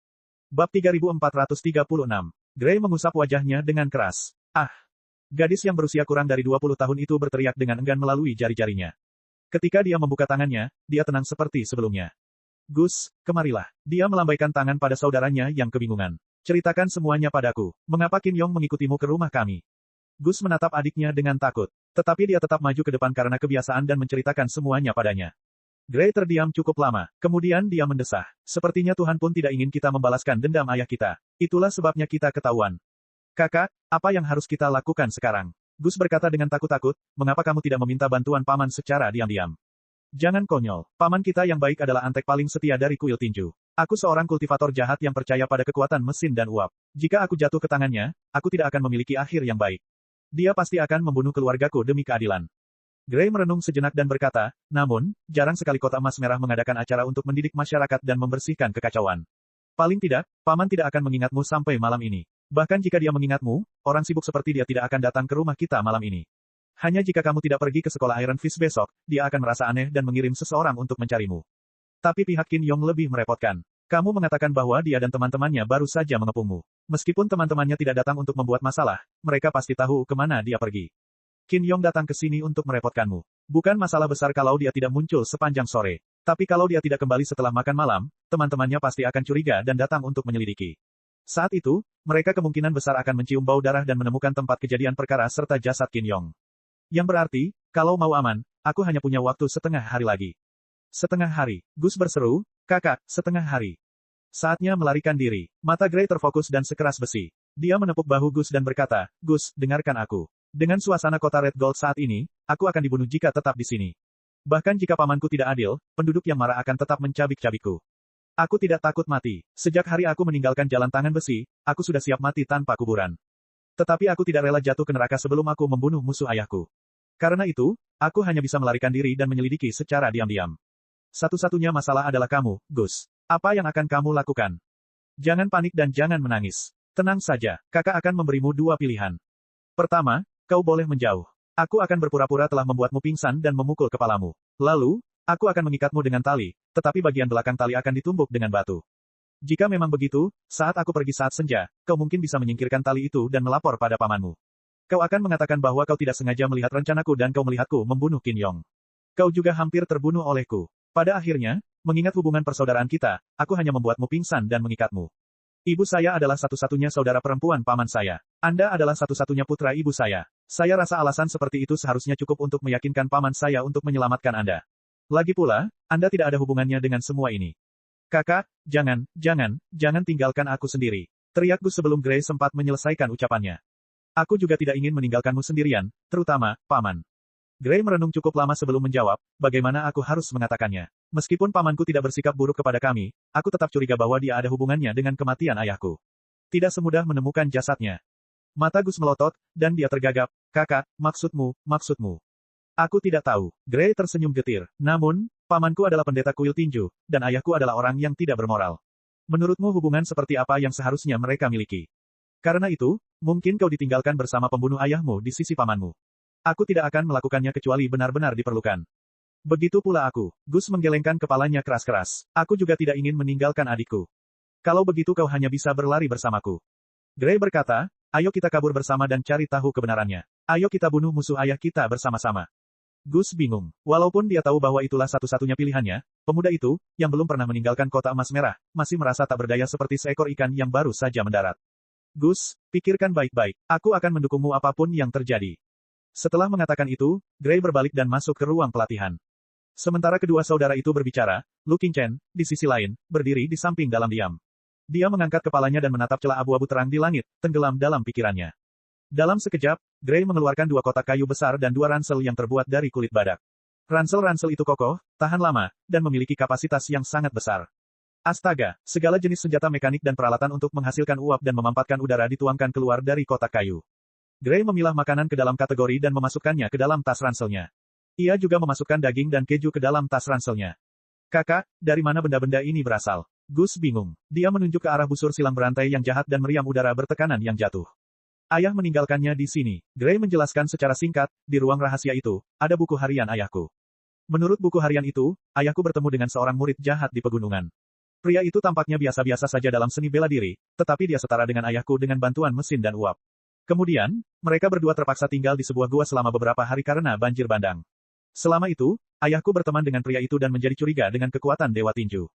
Bab 3436. Gray mengusap wajahnya dengan keras. Ah! Gadis yang berusia kurang dari 20 tahun itu berteriak dengan enggan melalui jari-jarinya. Ketika dia membuka tangannya, dia tenang seperti sebelumnya. Gus, kemarilah. Dia melambaikan tangan pada saudaranya yang kebingungan. Ceritakan semuanya padaku. Mengapa Qin Yong mengikutimu ke rumah kami? Gus menatap adiknya dengan takut. Tetapi dia tetap maju ke depan karena kebiasaan dan menceritakan semuanya padanya. Gray terdiam cukup lama, kemudian dia mendesah. Sepertinya Tuhan pun tidak ingin kita membalaskan dendam ayah kita. Itulah sebabnya kita ketahuan. Kakak, apa yang harus kita lakukan sekarang? Gus berkata dengan takut-takut, mengapa kamu tidak meminta bantuan paman secara diam-diam? Jangan konyol, paman kita yang baik adalah antek paling setia dari kuil tinju. Aku seorang kultivator jahat yang percaya pada kekuatan mesin dan uap. Jika aku jatuh ke tangannya, aku tidak akan memiliki akhir yang baik. Dia pasti akan membunuh keluargaku demi keadilan. Gray merenung sejenak dan berkata, namun, jarang sekali Kota Emas Merah mengadakan acara untuk mendidik masyarakat dan membersihkan kekacauan. Paling tidak, paman tidak akan mengingatmu sampai malam ini. Bahkan jika dia mengingatmu, orang sibuk seperti dia tidak akan datang ke rumah kita malam ini. Hanya jika kamu tidak pergi ke sekolah Iron Fist besok, dia akan merasa aneh dan mengirim seseorang untuk mencarimu. Tapi pihak Qin Yong lebih merepotkan. Kamu mengatakan bahwa dia dan teman-temannya baru saja mengepungmu. Meskipun teman-temannya tidak datang untuk membuat masalah, mereka pasti tahu kemana dia pergi. Qin Yong datang ke sini untuk merepotkanmu. Bukan masalah besar kalau dia tidak muncul sepanjang sore. Tapi kalau dia tidak kembali setelah makan malam, teman-temannya pasti akan curiga dan datang untuk menyelidiki. Saat itu, mereka kemungkinan besar akan mencium bau darah dan menemukan tempat kejadian perkara serta jasad Qin Yong. Yang berarti, kalau mau aman, aku hanya punya waktu setengah hari lagi. Setengah hari, Gus berseru, kakak, setengah hari. Saatnya melarikan diri. Mata Gray terfokus dan sekeras besi. Dia menepuk bahu Gus dan berkata, Gus, dengarkan aku. Dengan suasana kota Red Gold saat ini, aku akan dibunuh jika tetap di sini. Bahkan jika pamanku tidak adil, penduduk yang marah akan tetap mencabik-cabikku. Aku tidak takut mati. Sejak hari aku meninggalkan jalan tangan besi, aku sudah siap mati tanpa kuburan. Tetapi aku tidak rela jatuh ke neraka sebelum aku membunuh musuh ayahku. Karena itu, aku hanya bisa melarikan diri dan menyelidiki secara diam-diam. Satu-satunya masalah adalah kamu, Gus. Apa yang akan kamu lakukan? Jangan panik dan jangan menangis. Tenang saja, kakak akan memberimu dua pilihan. Pertama, kau boleh menjauh. Aku akan berpura-pura telah membuatmu pingsan dan memukul kepalamu. Lalu, aku akan mengikatmu dengan tali, tetapi bagian belakang tali akan ditumbuk dengan batu. Jika memang begitu, saat aku pergi saat senja, kau mungkin bisa menyingkirkan tali itu dan melapor pada pamanmu. Kau akan mengatakan bahwa kau tidak sengaja melihat rencanaku dan kau melihatku membunuh Qin Yong. Kau juga hampir terbunuh olehku. Pada akhirnya, mengingat hubungan persaudaraan kita, aku hanya membuatmu pingsan dan mengikatmu. Ibu saya adalah satu-satunya saudara perempuan paman saya. Anda adalah satu-satunya putra ibu saya. Saya rasa alasan seperti itu seharusnya cukup untuk meyakinkan paman saya untuk menyelamatkan Anda. Lagi pula, Anda tidak ada hubungannya dengan semua ini. Kakak, jangan tinggalkan aku sendiri. Teriak Gus sebelum Gray sempat menyelesaikan ucapannya. Aku juga tidak ingin meninggalkanmu sendirian, terutama, paman. Gray merenung cukup lama sebelum menjawab, bagaimana aku harus mengatakannya. Meskipun pamanku tidak bersikap buruk kepada kami, aku tetap curiga bahwa dia ada hubungannya dengan kematian ayahku. Tidak semudah menemukan jasadnya. Mata Gus melotot, dan dia tergagap. Kakak, maksudmu. Aku tidak tahu. Gray tersenyum getir. Namun, pamanku adalah pendeta kuil tinju, dan ayahku adalah orang yang tidak bermoral. Menurutmu hubungan seperti apa yang seharusnya mereka miliki? Karena itu, mungkin kau ditinggalkan bersama pembunuh ayahmu di sisi pamanmu. Aku tidak akan melakukannya kecuali benar-benar diperlukan. Begitu pula aku. Gus menggelengkan kepalanya keras-keras. Aku juga tidak ingin meninggalkan adikku. Kalau begitu kau hanya bisa berlari bersamaku. Gray berkata, ayo kita kabur bersama dan cari tahu kebenarannya. Ayo kita bunuh musuh ayah kita bersama-sama. Gus bingung. Walaupun dia tahu bahwa itulah satu-satunya pilihannya, pemuda itu, yang belum pernah meninggalkan kota emas merah, masih merasa tak berdaya seperti seekor ikan yang baru saja mendarat. Gus, pikirkan baik-baik. Aku akan mendukungmu apapun yang terjadi. Setelah mengatakan itu, Gray berbalik dan masuk ke ruang pelatihan. Sementara kedua saudara itu berbicara, Lu Qingchen, di sisi lain, berdiri di samping dalam diam. Dia mengangkat kepalanya dan menatap celah abu-abu terang di langit, tenggelam dalam pikirannya. Dalam sekejap, Gray mengeluarkan 2 kotak kayu besar dan 2 ransel yang terbuat dari kulit badak. Ransel-ransel itu kokoh, tahan lama, dan memiliki kapasitas yang sangat besar. Astaga, segala jenis senjata mekanik dan peralatan untuk menghasilkan uap dan memampatkan udara dituangkan keluar dari kotak kayu. Gray memilah makanan ke dalam kategori dan memasukkannya ke dalam tas ranselnya. Ia juga memasukkan daging dan keju ke dalam tas ranselnya. Kakak, dari mana benda-benda ini berasal? Gus bingung. Dia menunjuk ke arah busur silang berantai yang jahat dan meriam udara bertekanan yang jatuh. Ayah meninggalkannya di sini. Gray menjelaskan secara singkat, di ruang rahasia itu, ada buku harian ayahku. Menurut buku harian itu, ayahku bertemu dengan seorang murid jahat di pegunungan. Pria itu tampaknya biasa-biasa saja dalam seni bela diri, tetapi dia setara dengan ayahku dengan bantuan mesin dan uap. Kemudian, mereka berdua terpaksa tinggal di sebuah gua selama beberapa hari karena banjir bandang. Selama itu, ayahku berteman dengan pria itu dan menjadi curiga dengan kekuatan Dewa Tinju.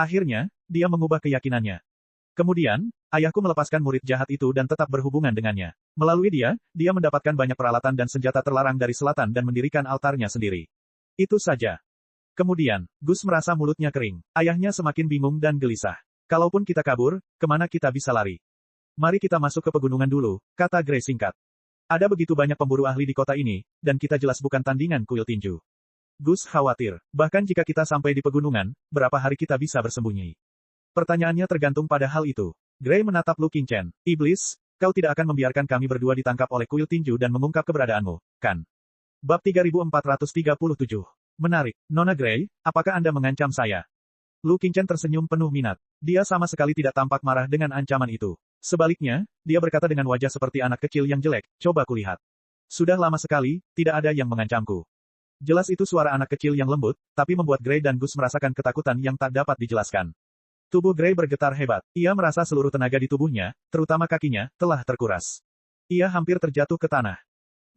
Akhirnya, dia mengubah keyakinannya. Kemudian, ayahku melepaskan murid jahat itu dan tetap berhubungan dengannya. Melalui dia mendapatkan banyak peralatan dan senjata terlarang dari selatan dan mendirikan altarnya sendiri. Itu saja. Kemudian, Gus merasa mulutnya kering. Ayahnya semakin bingung dan gelisah. Kalaupun kita kabur, kemana kita bisa lari? Mari kita masuk ke pegunungan dulu, kata Gray singkat. Ada begitu banyak pemburu ahli di kota ini, dan kita jelas bukan tandingan kuil tinju. Gus khawatir. Bahkan jika kita sampai di pegunungan, berapa hari kita bisa bersembunyi? Pertanyaannya tergantung pada hal itu. Gray menatap Lu Qingchen. Iblis, kau tidak akan membiarkan kami berdua ditangkap oleh kuil tinju dan mengungkap keberadaanmu, kan? Bab 3437. Menarik. Nona Gray, apakah Anda mengancam saya? Lu Qingchen tersenyum penuh minat. Dia sama sekali tidak tampak marah dengan ancaman itu. Sebaliknya, dia berkata dengan wajah seperti anak kecil yang jelek, coba kulihat. Sudah lama sekali, tidak ada yang mengancamku. Jelas itu suara anak kecil yang lembut, tapi membuat Gray dan Gus merasakan ketakutan yang tak dapat dijelaskan. Tubuh Gray bergetar hebat. Ia merasa seluruh tenaga di tubuhnya, terutama kakinya, telah terkuras. Ia hampir terjatuh ke tanah.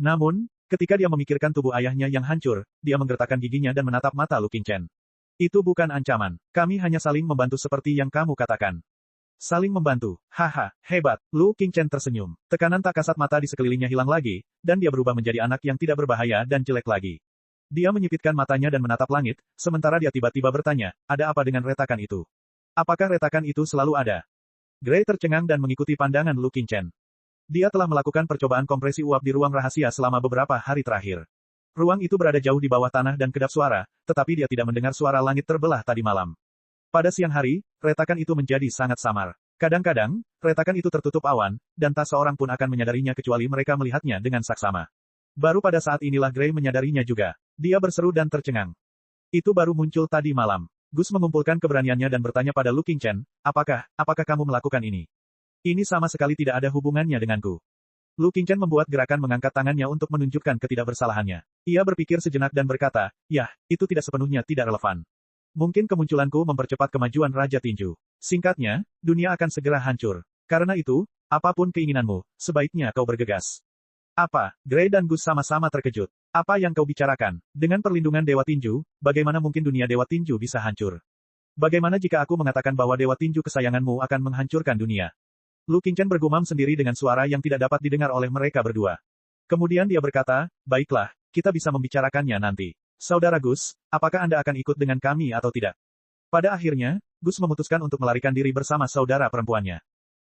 Namun, ketika dia memikirkan tubuh ayahnya yang hancur, dia menggertakkan giginya dan menatap mata Lu Qingchen. Itu bukan ancaman. Kami hanya saling membantu seperti yang kamu katakan. Saling membantu. Haha, hebat. Lu Qingchen tersenyum. Tekanan tak kasat mata di sekelilingnya hilang lagi, dan dia berubah menjadi anak yang tidak berbahaya dan jelek lagi. Dia menyipitkan matanya dan menatap langit, sementara dia tiba-tiba bertanya, ada apa dengan retakan itu? Apakah retakan itu selalu ada? Gray tercengang dan mengikuti pandangan Lu Qingchen. Dia telah melakukan percobaan kompresi uap di ruang rahasia selama beberapa hari terakhir. Ruang itu berada jauh di bawah tanah dan kedap suara, tetapi dia tidak mendengar suara langit terbelah tadi malam. Pada siang hari, retakan itu menjadi sangat samar. Kadang-kadang, retakan itu tertutup awan, dan tak seorang pun akan menyadarinya kecuali mereka melihatnya dengan saksama. Baru pada saat inilah Gray menyadarinya juga. Dia berseru dan tercengang. Itu baru muncul tadi malam. Gus mengumpulkan keberaniannya dan bertanya pada Lu Qingchen, apakah kamu melakukan ini? Ini sama sekali tidak ada hubungannya denganku. Lu Qingchen membuat gerakan mengangkat tangannya untuk menunjukkan ketidakbersalahannya. Ia berpikir sejenak dan berkata, itu tidak sepenuhnya tidak relevan. Mungkin kemunculanku mempercepat kemajuan Raja Tinju. Singkatnya, dunia akan segera hancur. Karena itu, apapun keinginanmu, sebaiknya kau bergegas. Apa? Gray dan Gus sama-sama terkejut. Apa yang kau bicarakan? Dengan perlindungan Dewa Tinju, bagaimana mungkin dunia Dewa Tinju bisa hancur? Bagaimana jika aku mengatakan bahwa Dewa Tinju kesayanganmu akan menghancurkan dunia? Lu Qingchen bergumam sendiri dengan suara yang tidak dapat didengar oleh mereka berdua. Kemudian dia berkata, baiklah, kita bisa membicarakannya nanti. Saudara Gus, apakah Anda akan ikut dengan kami atau tidak? Pada akhirnya, Gus memutuskan untuk melarikan diri bersama saudara perempuannya.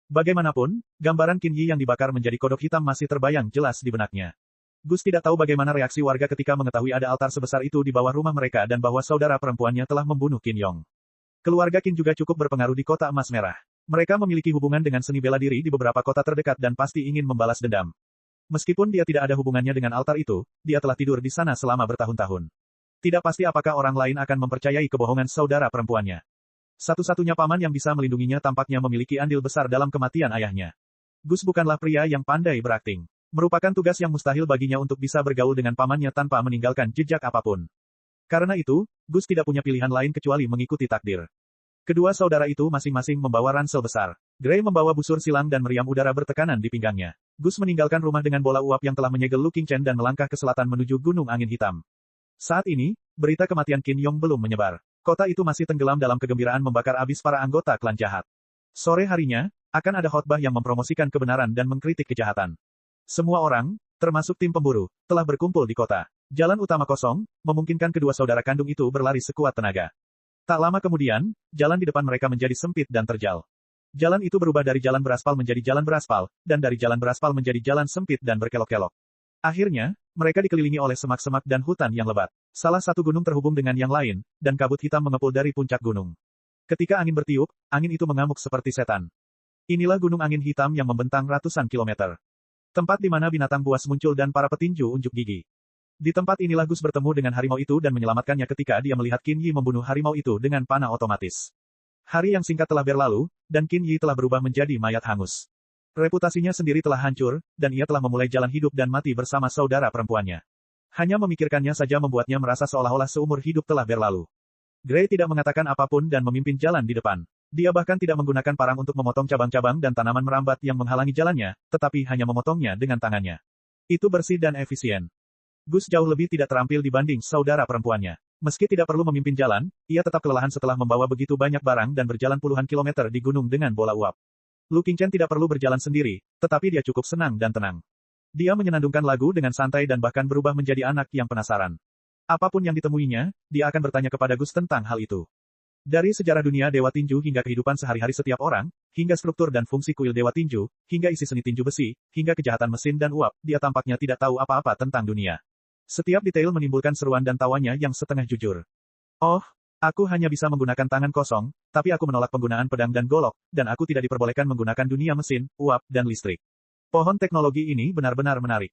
Bagaimanapun, gambaran Qin Yi yang dibakar menjadi kodok hitam masih terbayang jelas di benaknya. Gus tidak tahu bagaimana reaksi warga ketika mengetahui ada altar sebesar itu di bawah rumah mereka dan bahwa saudara perempuannya telah membunuh Qin Yong. Keluarga Qin juga cukup berpengaruh di kota emas merah. Mereka memiliki hubungan dengan seni bela diri di beberapa kota terdekat dan pasti ingin membalas dendam. Meskipun dia tidak ada hubungannya dengan altar itu, dia telah tidur di sana selama bertahun-tahun. Tidak pasti apakah orang lain akan mempercayai kebohongan saudara perempuannya. Satu-satunya paman yang bisa melindunginya tampaknya memiliki andil besar dalam kematian ayahnya. Gus bukanlah pria yang pandai berakting. Merupakan tugas yang mustahil baginya untuk bisa bergaul dengan pamannya tanpa meninggalkan jejak apapun. Karena itu, Gus tidak punya pilihan lain kecuali mengikuti takdir. Kedua saudara itu masing-masing membawa ransel besar. Gray membawa busur silang dan meriam udara bertekanan di pinggangnya. Gus meninggalkan rumah dengan bola uap yang telah menyegel Lu Qingchen dan melangkah ke selatan menuju Gunung Angin Hitam. Saat ini, berita kematian Qin Yong belum menyebar. Kota itu masih tenggelam dalam kegembiraan membakar abis para anggota klan jahat. Sore harinya, akan ada khotbah yang mempromosikan kebenaran dan mengkritik kejahatan. Semua orang, termasuk tim pemburu, telah berkumpul di kota. Jalan utama kosong, memungkinkan kedua saudara kandung itu berlari sekuat tenaga. Tak lama kemudian, jalan di depan mereka menjadi sempit dan terjal. Jalan itu berubah dari jalan beraspal menjadi jalan beraspal, dan dari jalan beraspal menjadi jalan sempit dan berkelok-kelok. Akhirnya, mereka dikelilingi oleh semak-semak dan hutan yang lebat. Salah satu gunung terhubung dengan yang lain, dan kabut hitam mengepul dari puncak gunung. Ketika angin bertiup, angin itu mengamuk seperti setan. Inilah gunung angin hitam yang membentang ratusan kilometer. Tempat di mana binatang buas muncul dan para petinju unjuk gigi. Di tempat inilah Gus bertemu dengan harimau itu dan menyelamatkannya ketika dia melihat Qin Yi membunuh harimau itu dengan panah otomatis. Hari yang singkat telah berlalu, dan Qin Yi telah berubah menjadi mayat hangus. Reputasinya sendiri telah hancur, dan ia telah memulai jalan hidup dan mati bersama saudara perempuannya. Hanya memikirkannya saja membuatnya merasa seolah-olah seumur hidup telah berlalu. Gray tidak mengatakan apapun dan memimpin jalan di depan. Dia bahkan tidak menggunakan parang untuk memotong cabang-cabang dan tanaman merambat yang menghalangi jalannya, tetapi hanya memotongnya dengan tangannya. Itu bersih dan efisien. Gus jauh lebih tidak terampil dibanding saudara perempuannya. Meski tidak perlu memimpin jalan, ia tetap kelelahan setelah membawa begitu banyak barang dan berjalan puluhan kilometer di gunung dengan bola uap. Lu Qingchen tidak perlu berjalan sendiri, tetapi dia cukup senang dan tenang. Dia menyenandungkan lagu dengan santai dan bahkan berubah menjadi anak yang penasaran. Apapun yang ditemuinya, dia akan bertanya kepada Gus tentang hal itu. Dari sejarah dunia Dewa Tinju hingga kehidupan sehari-hari setiap orang, hingga struktur dan fungsi kuil Dewa Tinju, hingga isi seni tinju besi, hingga kejahatan mesin dan uap, dia tampaknya tidak tahu apa-apa tentang dunia. Setiap detail menimbulkan seruan dan tawanya yang setengah jujur. Oh, aku hanya bisa menggunakan tangan kosong, tapi aku menolak penggunaan pedang dan golok, dan aku tidak diperbolehkan menggunakan dunia mesin, uap, dan listrik. Pohon teknologi ini benar-benar menarik.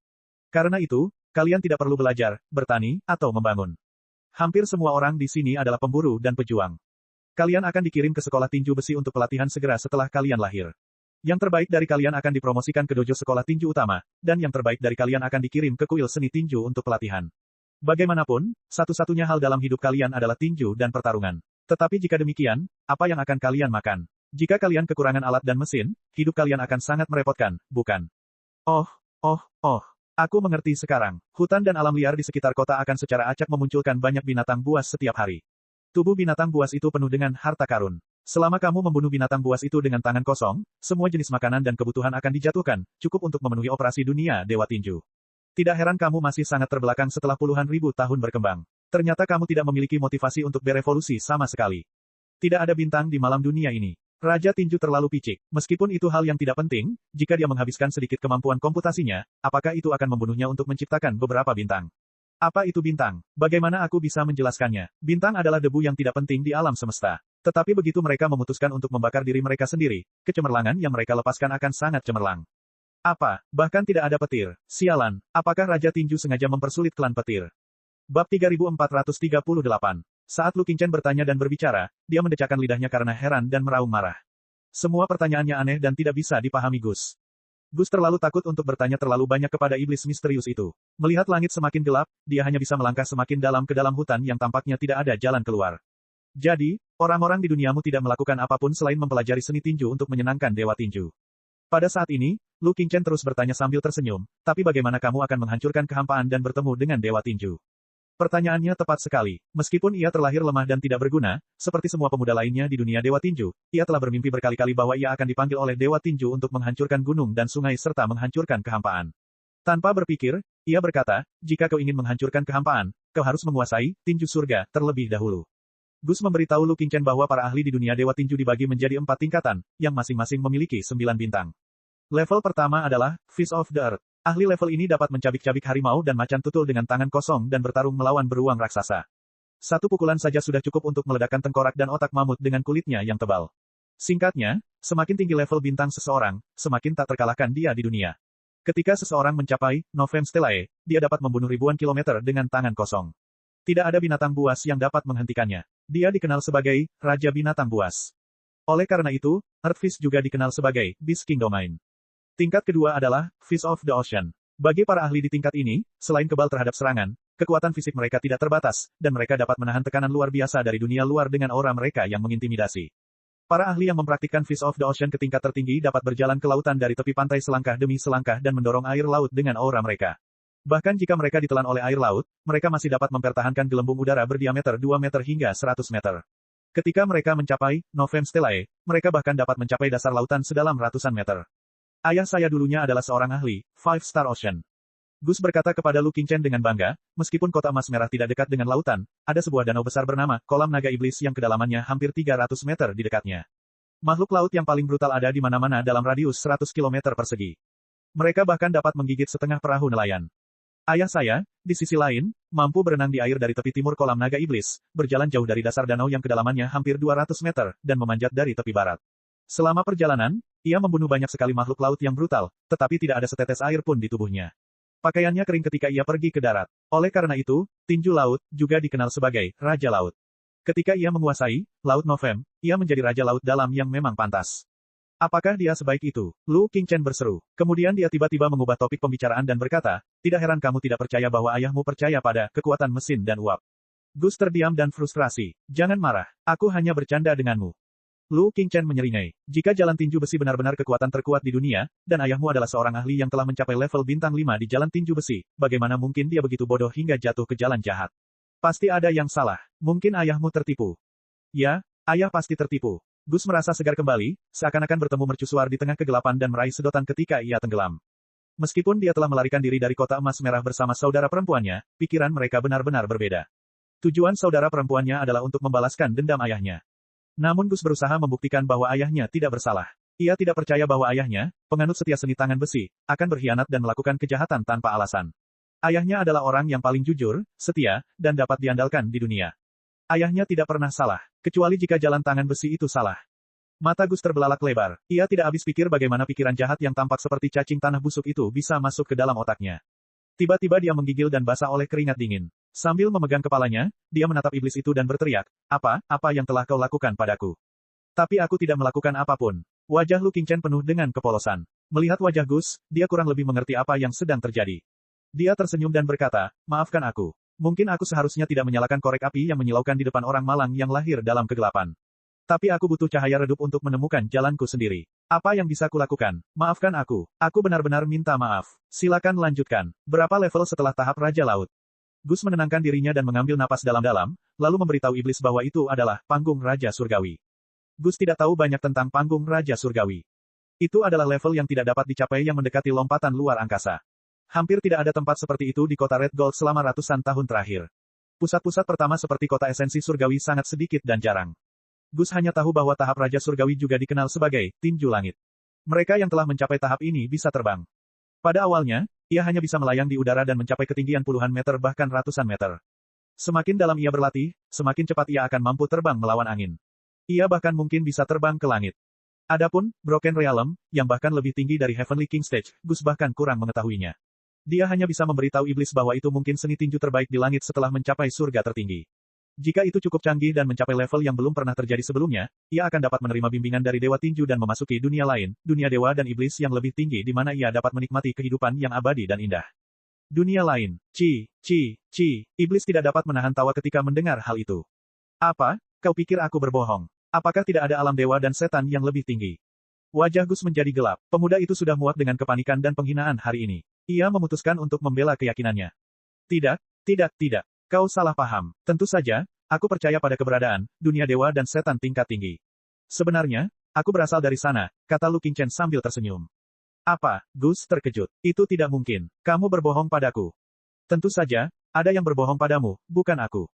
Karena itu, kalian tidak perlu belajar, bertani, atau membangun. Hampir semua orang di sini adalah pemburu dan pejuang. Kalian akan dikirim ke sekolah tinju besi untuk pelatihan segera setelah kalian lahir. Yang terbaik dari kalian akan dipromosikan ke dojo sekolah tinju utama, dan yang terbaik dari kalian akan dikirim ke kuil seni tinju untuk pelatihan. Bagaimanapun, satu-satunya hal dalam hidup kalian adalah tinju dan pertarungan. Tetapi jika demikian, apa yang akan kalian makan? Jika kalian kekurangan alat dan mesin, hidup kalian akan sangat merepotkan, bukan? Oh, aku mengerti sekarang. Hutan dan alam liar di sekitar kota akan secara acak memunculkan banyak binatang buas setiap hari. Tubuh binatang buas itu penuh dengan harta karun. Selama kamu membunuh binatang buas itu dengan tangan kosong, semua jenis makanan dan kebutuhan akan dijatuhkan, cukup untuk memenuhi operasi dunia Dewa Tinju. Tidak heran kamu masih sangat terbelakang setelah puluhan ribu tahun berkembang. Ternyata kamu tidak memiliki motivasi untuk berevolusi sama sekali. Tidak ada bintang di malam dunia ini. Raja Tinju terlalu picik. Meskipun itu hal yang tidak penting, jika dia menghabiskan sedikit kemampuan komputasinya, apakah itu akan membunuhnya untuk menciptakan beberapa bintang? Apa itu bintang? Bagaimana aku bisa menjelaskannya? Bintang adalah debu yang tidak penting di alam semesta. Tetapi begitu mereka memutuskan untuk membakar diri mereka sendiri, kecemerlangan yang mereka lepaskan akan sangat cemerlang. Apa? Bahkan tidak ada petir. Sialan, apakah Raja Tinju sengaja mempersulit klan petir? Bab 3438. Saat Lu Qingchen bertanya dan berbicara, dia mendecakkan lidahnya karena heran dan meraung marah. Semua pertanyaannya aneh dan tidak bisa dipahami Gus. Gus terlalu takut untuk bertanya terlalu banyak kepada iblis misterius itu. Melihat langit semakin gelap, dia hanya bisa melangkah semakin dalam ke dalam hutan yang tampaknya tidak ada jalan keluar. Jadi, orang-orang di duniamu tidak melakukan apapun selain mempelajari seni tinju untuk menyenangkan Dewa Tinju. Pada saat ini, Lu Qingchen terus bertanya sambil tersenyum, tapi bagaimana kamu akan menghancurkan kehampaan dan bertemu dengan Dewa Tinju? Pertanyaannya tepat sekali. Meskipun ia terlahir lemah dan tidak berguna, seperti semua pemuda lainnya di dunia Dewa Tinju, ia telah bermimpi berkali-kali bahwa ia akan dipanggil oleh Dewa Tinju untuk menghancurkan gunung dan sungai serta menghancurkan kehampaan. Tanpa berpikir, ia berkata, jika kau ingin menghancurkan kehampaan, kau harus menguasai tinju surga terlebih dahulu. Gus memberitahu Lu Qingchen bahwa para ahli di dunia Dewa Tinju dibagi menjadi 4 tingkatan, yang masing-masing memiliki 9 bintang. Level pertama adalah Fist of the Earth. Ahli level ini dapat mencabik-cabik harimau dan macan tutul dengan tangan kosong dan bertarung melawan beruang raksasa. Satu pukulan saja sudah cukup untuk meledakkan tengkorak dan otak mamut dengan kulitnya yang tebal. Singkatnya, semakin tinggi level bintang seseorang, semakin tak terkalahkan dia di dunia. Ketika seseorang mencapai Novem Stellae, dia dapat membunuh ribuan kilometer dengan tangan kosong. Tidak ada binatang buas yang dapat menghentikannya. Dia dikenal sebagai Raja Binatang Buas. Oleh karena itu, Earthfish juga dikenal sebagai Beast King Domain. Tingkat kedua adalah Fish of the Ocean. Bagi para ahli di tingkat ini, selain kebal terhadap serangan, kekuatan fisik mereka tidak terbatas, dan mereka dapat menahan tekanan luar biasa dari dunia luar dengan aura mereka yang mengintimidasi. Para ahli yang mempraktikkan Fish of the Ocean ke tingkat tertinggi dapat berjalan ke lautan dari tepi pantai selangkah demi selangkah dan mendorong air laut dengan aura mereka. Bahkan jika mereka ditelan oleh air laut, mereka masih dapat mempertahankan gelembung udara berdiameter 2 meter hingga 100 meter. Ketika mereka mencapai Novem Stellae, mereka bahkan dapat mencapai dasar lautan sedalam ratusan meter. Ayah saya dulunya adalah seorang ahli, Five Star Ocean. Gus berkata kepada Lu Qingchen dengan bangga, meskipun kota emas merah tidak dekat dengan lautan, ada sebuah danau besar bernama Kolam Naga Iblis yang kedalamannya hampir 300 meter di dekatnya. Makhluk laut yang paling brutal ada di mana-mana dalam radius 100 km persegi. Mereka bahkan dapat menggigit setengah perahu nelayan. Ayah saya, di sisi lain, mampu berenang di air dari tepi timur Kolam Naga Iblis, berjalan jauh dari dasar danau yang kedalamannya hampir 200 meter, dan memanjat dari tepi barat. Selama perjalanan, ia membunuh banyak sekali makhluk laut yang brutal, tetapi tidak ada setetes air pun di tubuhnya. Pakaiannya kering ketika ia pergi ke darat. Oleh karena itu, tinju laut juga dikenal sebagai Raja Laut. Ketika ia menguasai Laut Novem, ia menjadi Raja Laut dalam yang memang pantas. Apakah dia sebaik itu? Lu Qingchen berseru. Kemudian dia tiba-tiba mengubah topik pembicaraan dan berkata, tidak heran kamu tidak percaya bahwa ayahmu percaya pada kekuatan mesin dan uap. Gus terdiam dan frustrasi. Jangan marah, aku hanya bercanda denganmu. Lu Qingchen menyeringai. Jika jalan tinju besi benar-benar kekuatan terkuat di dunia, dan ayahmu adalah seorang ahli yang telah mencapai level bintang 5 di jalan tinju besi, bagaimana mungkin dia begitu bodoh hingga jatuh ke jalan jahat? Pasti ada yang salah. Mungkin ayahmu tertipu. Ya, ayah pasti tertipu. Gus merasa segar kembali, seakan-akan bertemu mercusuar di tengah kegelapan dan meraih sedotan ketika ia tenggelam. Meskipun dia telah melarikan diri dari kota emas merah bersama saudara perempuannya, pikiran mereka benar-benar berbeda. Tujuan saudara perempuannya adalah untuk membalaskan dendam ayahnya. Namun Gus berusaha membuktikan bahwa ayahnya tidak bersalah. Ia tidak percaya bahwa ayahnya, penganut setia seni tangan besi, akan berkhianat dan melakukan kejahatan tanpa alasan. Ayahnya adalah orang yang paling jujur, setia, dan dapat diandalkan di dunia. Ayahnya tidak pernah salah, kecuali jika jalan tangan besi itu salah. Mata Gus terbelalak lebar. Ia tidak habis pikir bagaimana pikiran jahat yang tampak seperti cacing tanah busuk itu bisa masuk ke dalam otaknya. Tiba-tiba dia menggigil dan basah oleh keringat dingin. Sambil memegang kepalanya, dia menatap iblis itu dan berteriak, apa yang telah kau lakukan padaku? Tapi aku tidak melakukan apapun. Wajah Lu Qingchen penuh dengan kepolosan. Melihat wajah Gus, dia kurang lebih mengerti apa yang sedang terjadi. Dia tersenyum dan berkata, maafkan aku. Mungkin aku seharusnya tidak menyalakan korek api yang menyilaukan di depan orang malang yang lahir dalam kegelapan. Tapi aku butuh cahaya redup untuk menemukan jalanku sendiri. Apa yang bisa kulakukan? Maafkan aku. Aku benar-benar minta maaf. Silakan lanjutkan. Berapa level setelah tahap Raja Laut? Gus menenangkan dirinya dan mengambil napas dalam-dalam, lalu memberitahu iblis bahwa itu adalah panggung Raja Surgawi. Gus tidak tahu banyak tentang panggung Raja Surgawi. Itu adalah level yang tidak dapat dicapai yang mendekati lompatan luar angkasa. Hampir tidak ada tempat seperti itu di kota Red Gold selama ratusan tahun terakhir. Pusat-pusat pertama seperti kota esensi surgawi sangat sedikit dan jarang. Gus hanya tahu bahwa tahap Raja Surgawi juga dikenal sebagai tinju langit. Mereka yang telah mencapai tahap ini bisa terbang. Pada awalnya, ia hanya bisa melayang di udara dan mencapai ketinggian puluhan meter bahkan ratusan meter. Semakin dalam ia berlatih, semakin cepat ia akan mampu terbang melawan angin. Ia bahkan mungkin bisa terbang ke langit. Adapun, Broken Realm, yang bahkan lebih tinggi dari Heavenly King Stage, Gus bahkan kurang mengetahuinya. Dia hanya bisa memberitahu iblis bahwa itu mungkin seni tinju terbaik di langit setelah mencapai surga tertinggi. Jika itu cukup canggih dan mencapai level yang belum pernah terjadi sebelumnya, ia akan dapat menerima bimbingan dari Dewa Tinju dan memasuki dunia lain, dunia dewa dan iblis yang lebih tinggi di mana ia dapat menikmati kehidupan yang abadi dan indah. Dunia lain. Iblis tidak dapat menahan tawa ketika mendengar hal itu. Apa? Kau pikir aku berbohong? Apakah tidak ada alam dewa dan setan yang lebih tinggi? Wajah Gus menjadi gelap. Pemuda itu sudah muak dengan kepanikan dan penghinaan hari ini. Ia memutuskan untuk membela keyakinannya. Tidak. Kau salah paham. Tentu saja, aku percaya pada keberadaan dunia dewa dan setan tingkat tinggi. Sebenarnya, aku berasal dari sana, kata Lu Qingchen sambil tersenyum. Apa? Gus terkejut. Itu tidak mungkin. Kamu berbohong padaku. Tentu saja, ada yang berbohong padamu, bukan aku.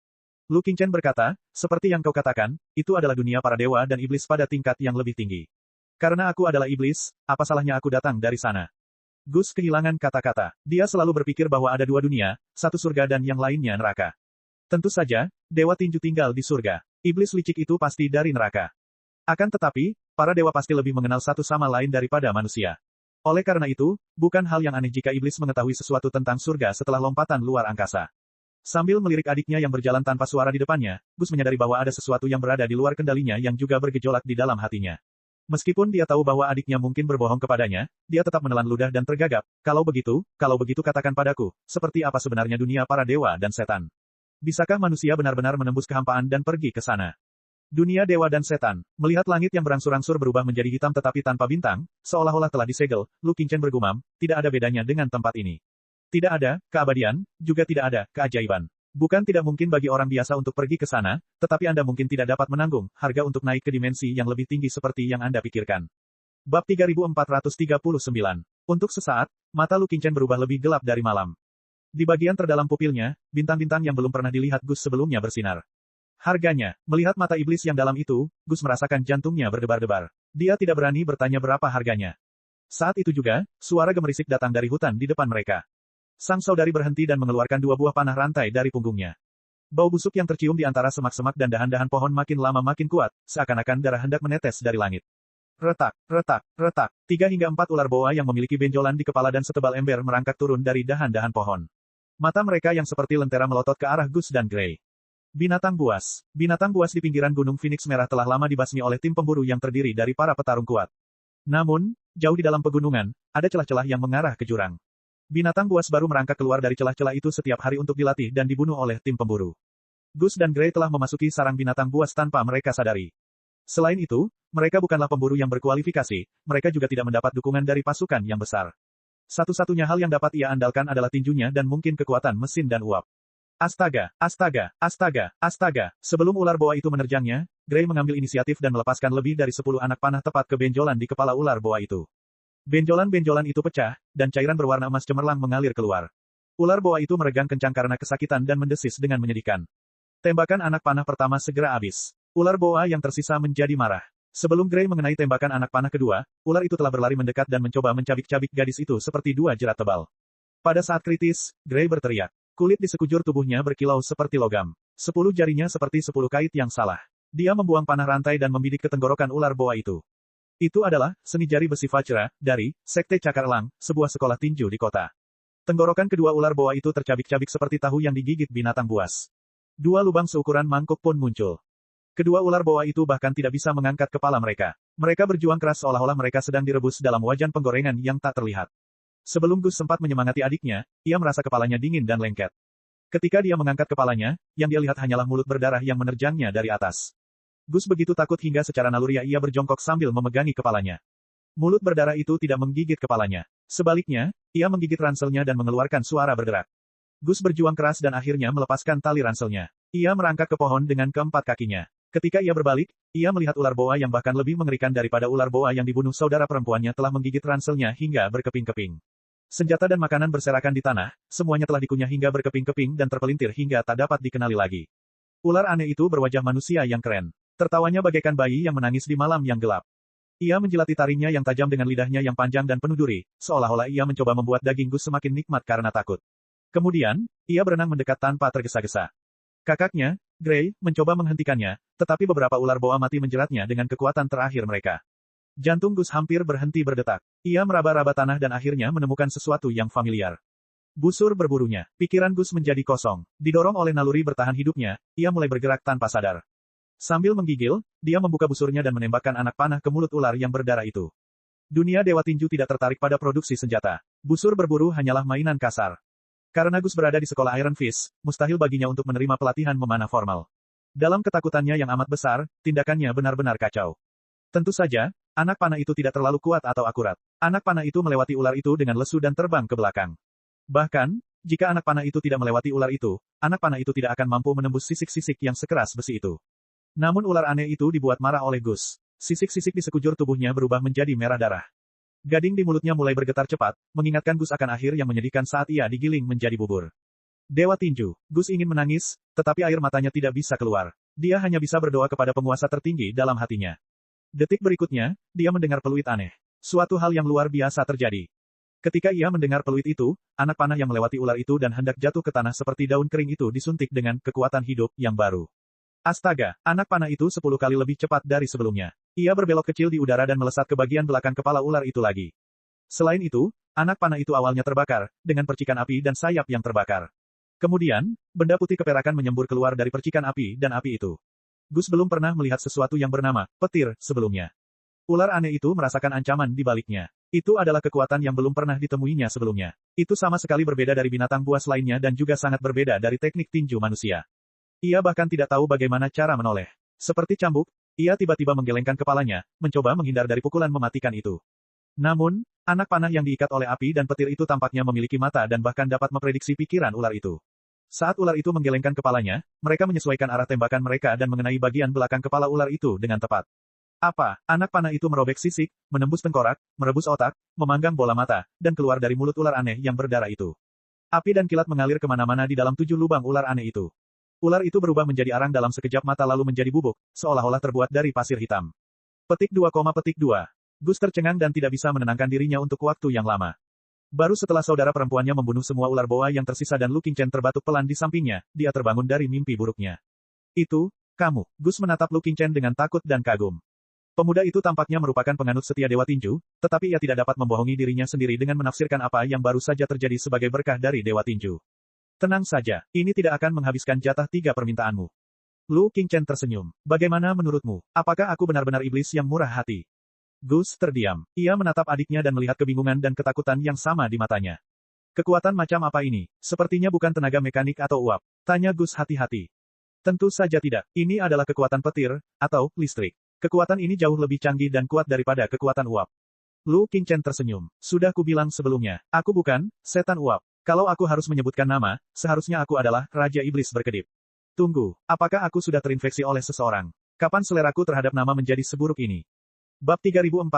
Lu Qingchen berkata, seperti yang kau katakan, itu adalah dunia para dewa dan iblis pada tingkat yang lebih tinggi. Karena aku adalah iblis, apa salahnya aku datang dari sana? Gus kehilangan kata-kata. Dia selalu berpikir bahwa ada dua dunia, satu surga dan yang lainnya neraka. Tentu saja, Dewa Tinju tinggal di surga. Iblis licik itu pasti dari neraka. Akan tetapi, para dewa pasti lebih mengenal satu sama lain daripada manusia. Oleh karena itu, bukan hal yang aneh jika iblis mengetahui sesuatu tentang surga setelah lompatan luar angkasa. Sambil melirik adiknya yang berjalan tanpa suara di depannya, Gus menyadari bahwa ada sesuatu yang berada di luar kendalinya yang juga bergejolak di dalam hatinya. Meskipun dia tahu bahwa adiknya mungkin berbohong kepadanya, dia tetap menelan ludah dan tergagap. Kalau begitu katakan padaku, seperti apa sebenarnya dunia para dewa dan setan? Bisakah manusia benar-benar menembus kehampaan dan pergi ke sana? Dunia dewa dan setan, melihat langit yang berangsur-angsur berubah menjadi hitam tetapi tanpa bintang, seolah-olah telah disegel, Lu Qingchen bergumam, tidak ada bedanya dengan tempat ini. Tidak ada keabadian, juga tidak ada keajaiban. Bukan tidak mungkin bagi orang biasa untuk pergi ke sana, tetapi Anda mungkin tidak dapat menanggung harga untuk naik ke dimensi yang lebih tinggi seperti yang Anda pikirkan. Bab 3439. Untuk sesaat, mata Lu Qingchen berubah lebih gelap dari malam. Di bagian terdalam pupilnya, bintang-bintang yang belum pernah dilihat Gus sebelumnya bersinar. Harganya, melihat mata iblis yang dalam itu, Gus merasakan jantungnya berdebar-debar. Dia tidak berani bertanya berapa harganya. Saat itu juga, suara gemerisik datang dari hutan di depan mereka. Sang saudari berhenti dan mengeluarkan dua buah panah rantai dari punggungnya. Bau busuk yang tercium di antara semak-semak dan dahan-dahan pohon makin lama makin kuat, seakan-akan darah hendak menetes dari langit. Retak, retak, retak, 3 hingga 4 ular boa yang memiliki benjolan di kepala dan setebal ember merangkak turun dari dahan-dahan pohon. Mata mereka yang seperti lentera melotot ke arah Gus dan Gray. Binatang buas. Binatang buas di pinggiran Gunung Phoenix Merah telah lama dibasmi oleh tim pemburu yang terdiri dari para petarung kuat. Namun, jauh di dalam pegunungan, ada celah-celah yang mengarah ke jurang. Binatang buas baru merangkak keluar dari celah-celah itu setiap hari untuk dilatih dan dibunuh oleh tim pemburu. Gus dan Gray telah memasuki sarang binatang buas tanpa mereka sadari. Selain itu, mereka bukanlah pemburu yang berkualifikasi, mereka juga tidak mendapat dukungan dari pasukan yang besar. Satu-satunya hal yang dapat ia andalkan adalah tinjunya dan mungkin kekuatan mesin dan uap. Astaga, astaga, astaga, astaga. Sebelum ular boa itu menerjangnya, Gray mengambil inisiatif dan melepaskan lebih dari 10 anak panah tepat ke benjolan di kepala ular boa itu. Benjolan-benjolan itu pecah, dan cairan berwarna emas cemerlang mengalir keluar. Ular boa itu meregang kencang karena kesakitan dan mendesis dengan menyedihkan. Tembakan anak panah pertama segera habis. Ular boa yang tersisa menjadi marah. Sebelum Gray mengenai tembakan anak panah kedua, ular itu telah berlari mendekat dan mencoba mencabik-cabik gadis itu seperti 2 jerat tebal. Pada saat kritis, Gray berteriak. Kulit di sekujur tubuhnya berkilau seperti logam. 10 jarinya seperti 10 kait yang salah. Dia membuang panah rantai dan membidik ke tenggorokan ular boa itu. Itu adalah seni jari besi Vajra dari Sekte Cakar Elang, sebuah sekolah tinju di kota. Tenggorokan kedua ular boa itu tercabik-cabik seperti tahu yang digigit binatang buas. 2 lubang seukuran mangkuk pun muncul. Kedua ular boa itu bahkan tidak bisa mengangkat kepala mereka. Mereka berjuang keras seolah-olah mereka sedang direbus dalam wajan penggorengan yang tak terlihat. Sebelum Gus sempat menyemangati adiknya, ia merasa kepalanya dingin dan lengket. Ketika dia mengangkat kepalanya, yang dia lihat hanyalah mulut berdarah yang menerjangnya dari atas. Gus begitu takut hingga secara naluriah ia berjongkok sambil memegangi kepalanya. Mulut berdarah itu tidak menggigit kepalanya. Sebaliknya, ia menggigit ranselnya dan mengeluarkan suara berderak. Gus berjuang keras dan akhirnya melepaskan tali ranselnya. Ia merangkak ke pohon dengan keempat kakinya. Ketika ia berbalik, ia melihat ular boa yang bahkan lebih mengerikan daripada ular boa yang dibunuh saudara perempuannya telah menggigit ranselnya hingga berkeping-keping. Senjata dan makanan berserakan di tanah, semuanya telah dikunyah hingga berkeping-keping dan terpelintir hingga tak dapat dikenali lagi. Ular aneh itu berwajah manusia yang keren. Tertawanya bagaikan bayi yang menangis di malam yang gelap. Ia menjilati taringnya yang tajam dengan lidahnya yang panjang dan penuh duri, seolah-olah ia mencoba membuat daging Gus semakin nikmat karena takut. Kemudian, ia berenang mendekat tanpa tergesa-gesa. Kakaknya, Gray, mencoba menghentikannya, tetapi beberapa ular boa mati menjeratnya dengan kekuatan terakhir mereka. Jantung Gus hampir berhenti berdetak. Ia meraba-raba tanah dan akhirnya menemukan sesuatu yang familiar. Busur berburunya. Pikiran Gus menjadi kosong. Didorong oleh naluri bertahan hidupnya, ia mulai bergerak tanpa sadar. Sambil menggigil, dia membuka busurnya dan menembakkan anak panah ke mulut ular yang berdarah itu. Dunia Dewa Tinju tidak tertarik pada produksi senjata. Busur berburu hanyalah mainan kasar. Karena Gus berada di sekolah Iron Fist, mustahil baginya untuk menerima pelatihan memanah formal. Dalam ketakutannya yang amat besar, tindakannya benar-benar kacau. Tentu saja, anak panah itu tidak terlalu kuat atau akurat. Anak panah itu melewati ular itu dengan lesu dan terbang ke belakang. Bahkan, jika anak panah itu tidak melewati ular itu, anak panah itu tidak akan mampu menembus sisik-sisik yang sekeras besi itu. Namun ular aneh itu dibuat marah oleh Gus. Sisik-sisik di sekujur tubuhnya berubah menjadi merah darah. Gading di mulutnya mulai bergetar cepat, mengingatkan Gus akan akhir yang menyedihkan saat ia digiling menjadi bubur. Dewa Tinju. Gus ingin menangis, tetapi air matanya tidak bisa keluar. Dia hanya bisa berdoa kepada penguasa tertinggi dalam hatinya. Detik berikutnya, dia mendengar peluit aneh. Suatu hal yang luar biasa terjadi. Ketika ia mendengar peluit itu, anak panah yang melewati ular itu dan hendak jatuh ke tanah seperti daun kering itu disuntik dengan kekuatan hidup yang baru. Astaga, anak panah itu 10 kali lebih cepat dari sebelumnya. Ia berbelok kecil di udara dan melesat ke bagian belakang kepala ular itu lagi. Selain itu, anak panah itu awalnya terbakar, dengan percikan api dan sayap yang terbakar. Kemudian, benda putih keperakan menyembur keluar dari percikan api dan api itu. Gus belum pernah melihat sesuatu yang bernama petir sebelumnya. Ular aneh itu merasakan ancaman di baliknya. Itu adalah kekuatan yang belum pernah ditemuinya sebelumnya. Itu sama sekali berbeda dari binatang buas lainnya dan juga sangat berbeda dari teknik tinju manusia. Ia bahkan tidak tahu bagaimana cara menoleh. Seperti cambuk, ia tiba-tiba menggelengkan kepalanya, mencoba menghindar dari pukulan mematikan itu. Namun, anak panah yang diikat oleh api dan petir itu tampaknya memiliki mata dan bahkan dapat memprediksi pikiran ular itu. Saat ular itu menggelengkan kepalanya, mereka menyesuaikan arah tembakan mereka dan mengenai bagian belakang kepala ular itu dengan tepat. Apa? Anak panah itu merobek sisik, menembus tengkorak, merebus otak, memanggang bola mata, dan keluar dari mulut ular aneh yang berdarah itu. Api dan kilat mengalir kemana-mana di dalam 7 lubang ular aneh itu. Ular itu berubah menjadi arang dalam sekejap mata lalu menjadi bubuk, seolah-olah terbuat dari pasir hitam. Petik 2, petik 2. Gus tercengang dan tidak bisa menenangkan dirinya untuk waktu yang lama. Baru setelah saudara perempuannya membunuh semua ular boa yang tersisa dan Lu Qingchen terbatuk pelan di sampingnya, dia terbangun dari mimpi buruknya. Itu, kamu. Gus menatap Lu Qingchen dengan takut dan kagum. Pemuda itu tampaknya merupakan penganut setia Dewa Tinju, tetapi ia tidak dapat membohongi dirinya sendiri dengan menafsirkan apa yang baru saja terjadi sebagai berkah dari Dewa Tinju. Tenang saja, ini tidak akan menghabiskan jatah 3 permintaanmu. Lu Qingchen tersenyum. Bagaimana menurutmu? Apakah aku benar-benar iblis yang murah hati? Gus terdiam. Ia menatap adiknya dan melihat kebingungan dan ketakutan yang sama di matanya. Kekuatan macam apa ini? Sepertinya bukan tenaga mekanik atau uap. Tanya Gus hati-hati. Tentu saja tidak. Ini adalah kekuatan petir, atau listrik. Kekuatan ini jauh lebih canggih dan kuat daripada kekuatan uap. Lu Qingchen tersenyum. Sudah kubilang sebelumnya, aku bukan setan uap. Kalau aku harus menyebutkan nama, seharusnya aku adalah Raja Iblis berkedip. Tunggu, apakah aku sudah terinfeksi oleh seseorang? Kapan seleraku terhadap nama menjadi seburuk ini? Bab 3440.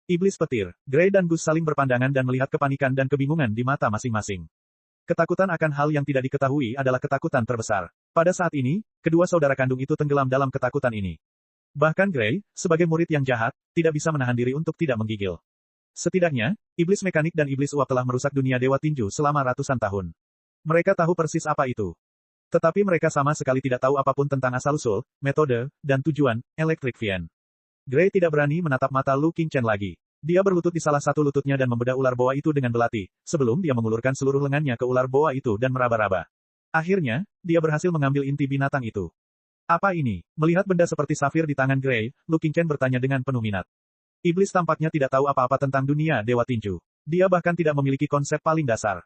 Iblis Petir. Gray dan Gus saling berpandangan dan melihat kepanikan dan kebingungan di mata masing-masing. Ketakutan akan hal yang tidak diketahui adalah ketakutan terbesar. Pada saat ini, kedua saudara kandung itu tenggelam dalam ketakutan ini. Bahkan Gray, sebagai murid yang jahat, tidak bisa menahan diri untuk tidak menggigil. Setidaknya, iblis mekanik dan iblis uap telah merusak dunia Dewa Tinju selama ratusan tahun. Mereka tahu persis apa itu. Tetapi mereka sama sekali tidak tahu apapun tentang asal-usul, metode, dan tujuan, Electric Fiend. Gray tidak berani menatap mata Lu Qingchen lagi. Dia berlutut di salah satu lututnya dan membedah ular boa itu dengan belati, sebelum dia mengulurkan seluruh lengannya ke ular boa itu dan meraba-raba. Akhirnya, dia berhasil mengambil inti binatang itu. Apa ini? Melihat benda seperti safir di tangan Gray, Lu Qingchen bertanya dengan penuh minat. Iblis tampaknya tidak tahu apa-apa tentang dunia Dewa Tinju. Dia bahkan tidak memiliki konsep paling dasar.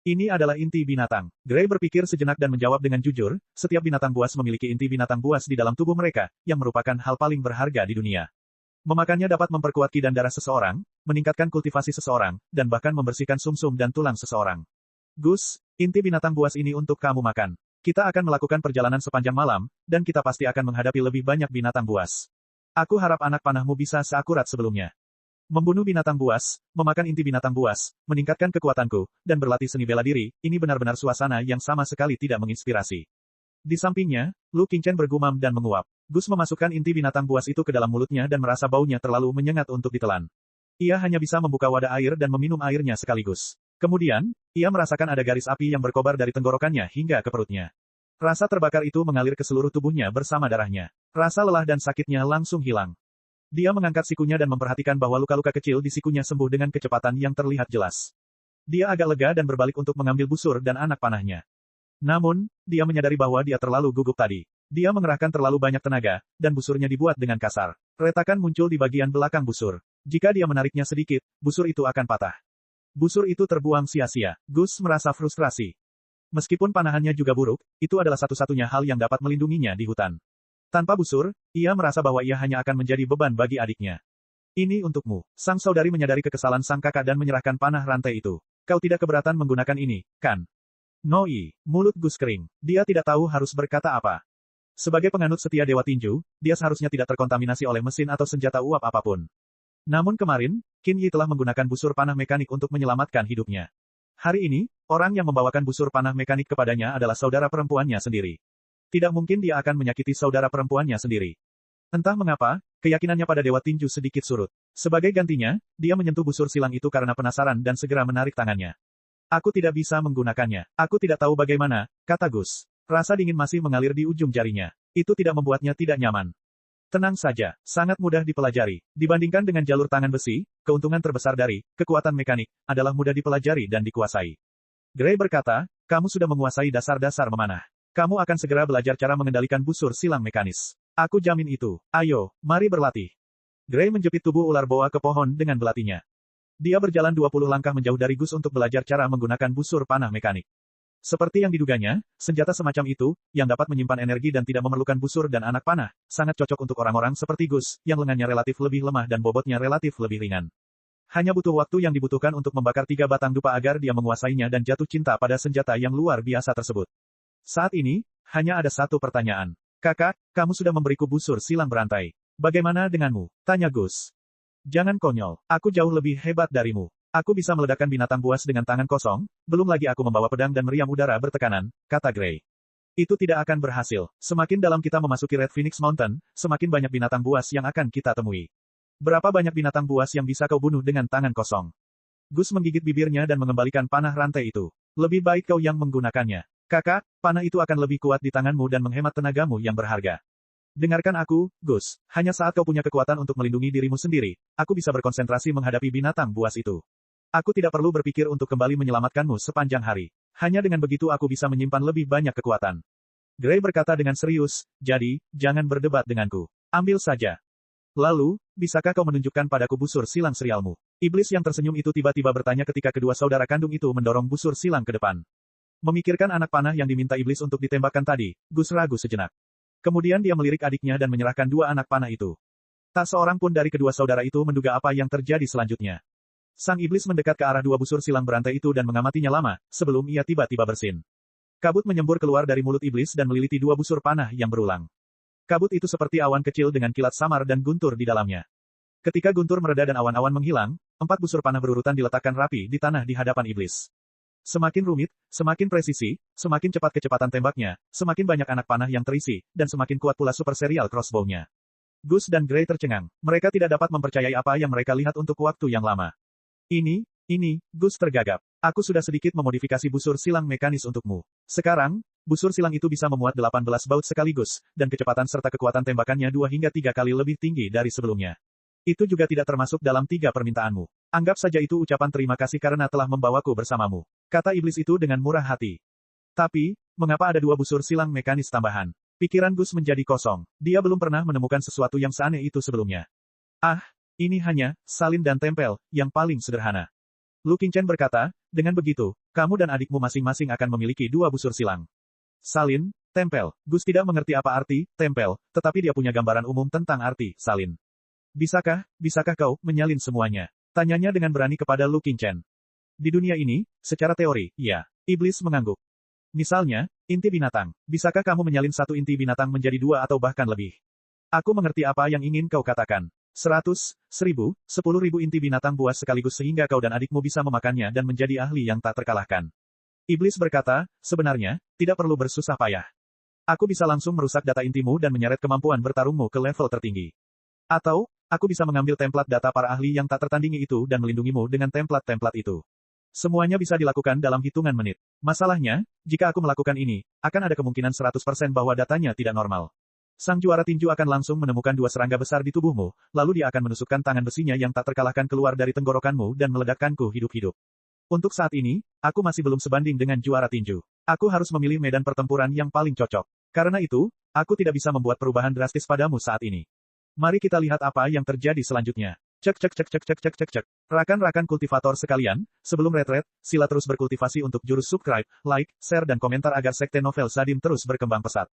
Ini adalah inti binatang. Gray berpikir sejenak dan menjawab dengan jujur, setiap binatang buas memiliki inti binatang buas di dalam tubuh mereka, yang merupakan hal paling berharga di dunia. Memakannya dapat memperkuat ki dan darah seseorang, meningkatkan kultivasi seseorang, dan bahkan membersihkan sumsum dan tulang seseorang. Gus, inti binatang buas ini untuk kamu makan. Kita akan melakukan perjalanan sepanjang malam, dan kita pasti akan menghadapi lebih banyak binatang buas. Aku harap anak panahmu bisa seakurat sebelumnya. Membunuh binatang buas, memakan inti binatang buas, meningkatkan kekuatanku, dan berlatih seni bela diri, ini benar-benar suasana yang sama sekali tidak menginspirasi. Di sampingnya, Lu Qingchen bergumam dan menguap. Gus memasukkan inti binatang buas itu ke dalam mulutnya dan merasa baunya terlalu menyengat untuk ditelan. Ia hanya bisa membuka wadah air dan meminum airnya sekaligus. Kemudian, ia merasakan ada garis api yang berkobar dari tenggorokannya hingga ke perutnya. Rasa terbakar itu mengalir ke seluruh tubuhnya bersama darahnya. Rasa lelah dan sakitnya langsung hilang. Dia mengangkat sikunya dan memperhatikan bahwa luka-luka kecil di sikunya sembuh dengan kecepatan yang terlihat jelas. Dia agak lega dan berbalik untuk mengambil busur dan anak panahnya. Namun, dia menyadari bahwa dia terlalu gugup tadi. Dia mengerahkan terlalu banyak tenaga, dan busurnya dibuat dengan kasar. Retakan muncul di bagian belakang busur. Jika dia menariknya sedikit, busur itu akan patah. Busur itu terbuang sia-sia. Gus merasa frustrasi. Meskipun panahannya juga buruk, itu adalah satu-satunya hal yang dapat melindunginya di hutan. Tanpa busur, ia merasa bahwa ia hanya akan menjadi beban bagi adiknya. Ini untukmu. Sang saudari menyadari kekesalan sang kakak dan menyerahkan panah rantai itu. Kau tidak keberatan menggunakan ini, kan? Noi, mulut Gus kering. Dia tidak tahu harus berkata apa. Sebagai penganut setia Dewa Tinju, dia seharusnya tidak terkontaminasi oleh mesin atau senjata uap apapun. Namun kemarin, Qin Yi telah menggunakan busur panah mekanik untuk menyelamatkan hidupnya. Hari ini, orang yang membawakan busur panah mekanik kepadanya adalah saudara perempuannya sendiri. Tidak mungkin dia akan menyakiti saudara perempuannya sendiri. Entah mengapa, keyakinannya pada Dewa Tinju sedikit surut. Sebagai gantinya, dia menyentuh busur silang itu karena penasaran dan segera menarik tangannya. Aku tidak bisa menggunakannya. Aku tidak tahu bagaimana, kata Gus. Rasa dingin masih mengalir di ujung jarinya. Itu tidak membuatnya tidak nyaman. Tenang saja, sangat mudah dipelajari. Dibandingkan dengan jalur tangan besi, keuntungan terbesar dari kekuatan mekanik adalah mudah dipelajari dan dikuasai. Gray berkata, kamu sudah menguasai dasar-dasar memanah. Kamu akan segera belajar cara mengendalikan busur silang mekanis. Aku jamin itu. Ayo, mari berlatih. Gray menjepit tubuh ular boa ke pohon dengan belatinya. Dia berjalan 20 langkah menjauh dari Gus untuk belajar cara menggunakan busur panah mekanik. Seperti yang diduganya, senjata semacam itu, yang dapat menyimpan energi dan tidak memerlukan busur dan anak panah, sangat cocok untuk orang-orang seperti Gus, yang lengannya relatif lebih lemah dan bobotnya relatif lebih ringan. Hanya butuh waktu yang dibutuhkan untuk membakar 3 batang dupa agar dia menguasainya dan jatuh cinta pada senjata yang luar biasa tersebut. Saat ini, hanya ada satu pertanyaan. Kakak, kamu sudah memberiku busur silang berantai. Bagaimana denganmu? Tanya Gus. Jangan konyol, aku jauh lebih hebat darimu. Aku bisa meledakkan binatang buas dengan tangan kosong, belum lagi aku membawa pedang dan meriam udara bertekanan, kata Gray. Itu tidak akan berhasil. Semakin dalam kita memasuki Red Phoenix Mountain, semakin banyak binatang buas yang akan kita temui. Berapa banyak binatang buas yang bisa kau bunuh dengan tangan kosong? Gus menggigit bibirnya dan mengembalikan panah rantai itu. Lebih baik kau yang menggunakannya. Kakak, panah itu akan lebih kuat di tanganmu dan menghemat tenagamu yang berharga. Dengarkan aku, Gus. Hanya saat kau punya kekuatan untuk melindungi dirimu sendiri, aku bisa berkonsentrasi menghadapi binatang buas itu. Aku tidak perlu berpikir untuk kembali menyelamatkanmu sepanjang hari. Hanya dengan begitu aku bisa menyimpan lebih banyak kekuatan. Gray berkata dengan serius, jadi, jangan berdebat denganku. Ambil saja. Lalu, bisakah kau menunjukkan padaku busur silang serialmu? Iblis yang tersenyum itu tiba-tiba bertanya ketika kedua saudara kandung itu mendorong busur silang ke depan. Memikirkan anak panah yang diminta iblis untuk ditembakkan tadi, Gus ragu sejenak. Kemudian dia melirik adiknya dan menyerahkan 2 anak panah itu. Tak seorang pun dari kedua saudara itu menduga apa yang terjadi selanjutnya. Sang iblis mendekat ke arah 2 busur silang berantai itu dan mengamatinya lama, sebelum ia tiba-tiba bersin. Kabut menyembur keluar dari mulut iblis dan meliliti 2 busur panah yang berulang. Kabut itu seperti awan kecil dengan kilat samar dan guntur di dalamnya. Ketika guntur mereda dan awan-awan menghilang, 4 busur panah berurutan diletakkan rapi di tanah di hadapan iblis. Semakin rumit, semakin presisi, semakin cepat kecepatan tembaknya, semakin banyak anak panah yang terisi, dan semakin kuat pula super serial crossbow-nya. Gus dan Gray tercengang. Mereka tidak dapat mempercayai apa yang mereka lihat untuk waktu yang lama. Ini, Gus tergagap. Aku sudah sedikit memodifikasi busur silang mekanis untukmu. Sekarang, busur silang itu bisa memuat 18 baut sekaligus, dan kecepatan serta kekuatan tembakannya 2 hingga 3 kali lebih tinggi dari sebelumnya. Itu juga tidak termasuk dalam 3 permintaanmu. Anggap saja itu ucapan terima kasih karena telah membawaku bersamamu. Kata iblis itu dengan murah hati. Tapi, mengapa ada 2 busur silang mekanis tambahan? Pikiran Gus menjadi kosong. Dia belum pernah menemukan sesuatu yang seaneh itu sebelumnya. Ini hanya salin dan tempel yang paling sederhana. Lu Qingchen berkata, dengan begitu, kamu dan adikmu masing-masing akan memiliki 2 busur silang. Salin, tempel. Gus tidak mengerti apa arti tempel, tetapi dia punya gambaran umum tentang arti salin. Bisakah kau menyalin semuanya? Tanyanya dengan berani kepada Lu Qingchen. Di dunia ini, secara teori, ya. Iblis mengangguk. Misalnya, inti binatang. Bisakah kamu menyalin 1 inti binatang menjadi 2 atau bahkan lebih? Aku mengerti apa yang ingin kau katakan. 100, 1000, 10.000 inti binatang buas sekaligus sehingga kau dan adikmu bisa memakannya dan menjadi ahli yang tak terkalahkan. Iblis berkata, sebenarnya, tidak perlu bersusah payah. Aku bisa langsung merusak data intimu dan menyeret kemampuan bertarungmu ke level tertinggi. Atau, aku bisa mengambil template data para ahli yang tak tertandingi itu dan melindungimu dengan template-template itu. Semuanya bisa dilakukan dalam hitungan menit. Masalahnya, jika aku melakukan ini, akan ada kemungkinan 100% bahwa datanya tidak normal. Sang juara tinju akan langsung menemukan 2 serangga besar di tubuhmu, lalu dia akan menusukkan tangan besinya yang tak terkalahkan keluar dari tenggorokanmu dan meledakkanku hidup-hidup. Untuk saat ini, aku masih belum sebanding dengan juara tinju. Aku harus memilih medan pertempuran yang paling cocok. Karena itu, aku tidak bisa membuat perubahan drastis padamu saat ini. Mari kita lihat apa yang terjadi selanjutnya. Cek. Rakan-rakan kultivator sekalian, sebelum retret, sila terus berkultivasi untuk jurus subscribe, like, share dan komentar agar sekte novel Sadim terus berkembang pesat.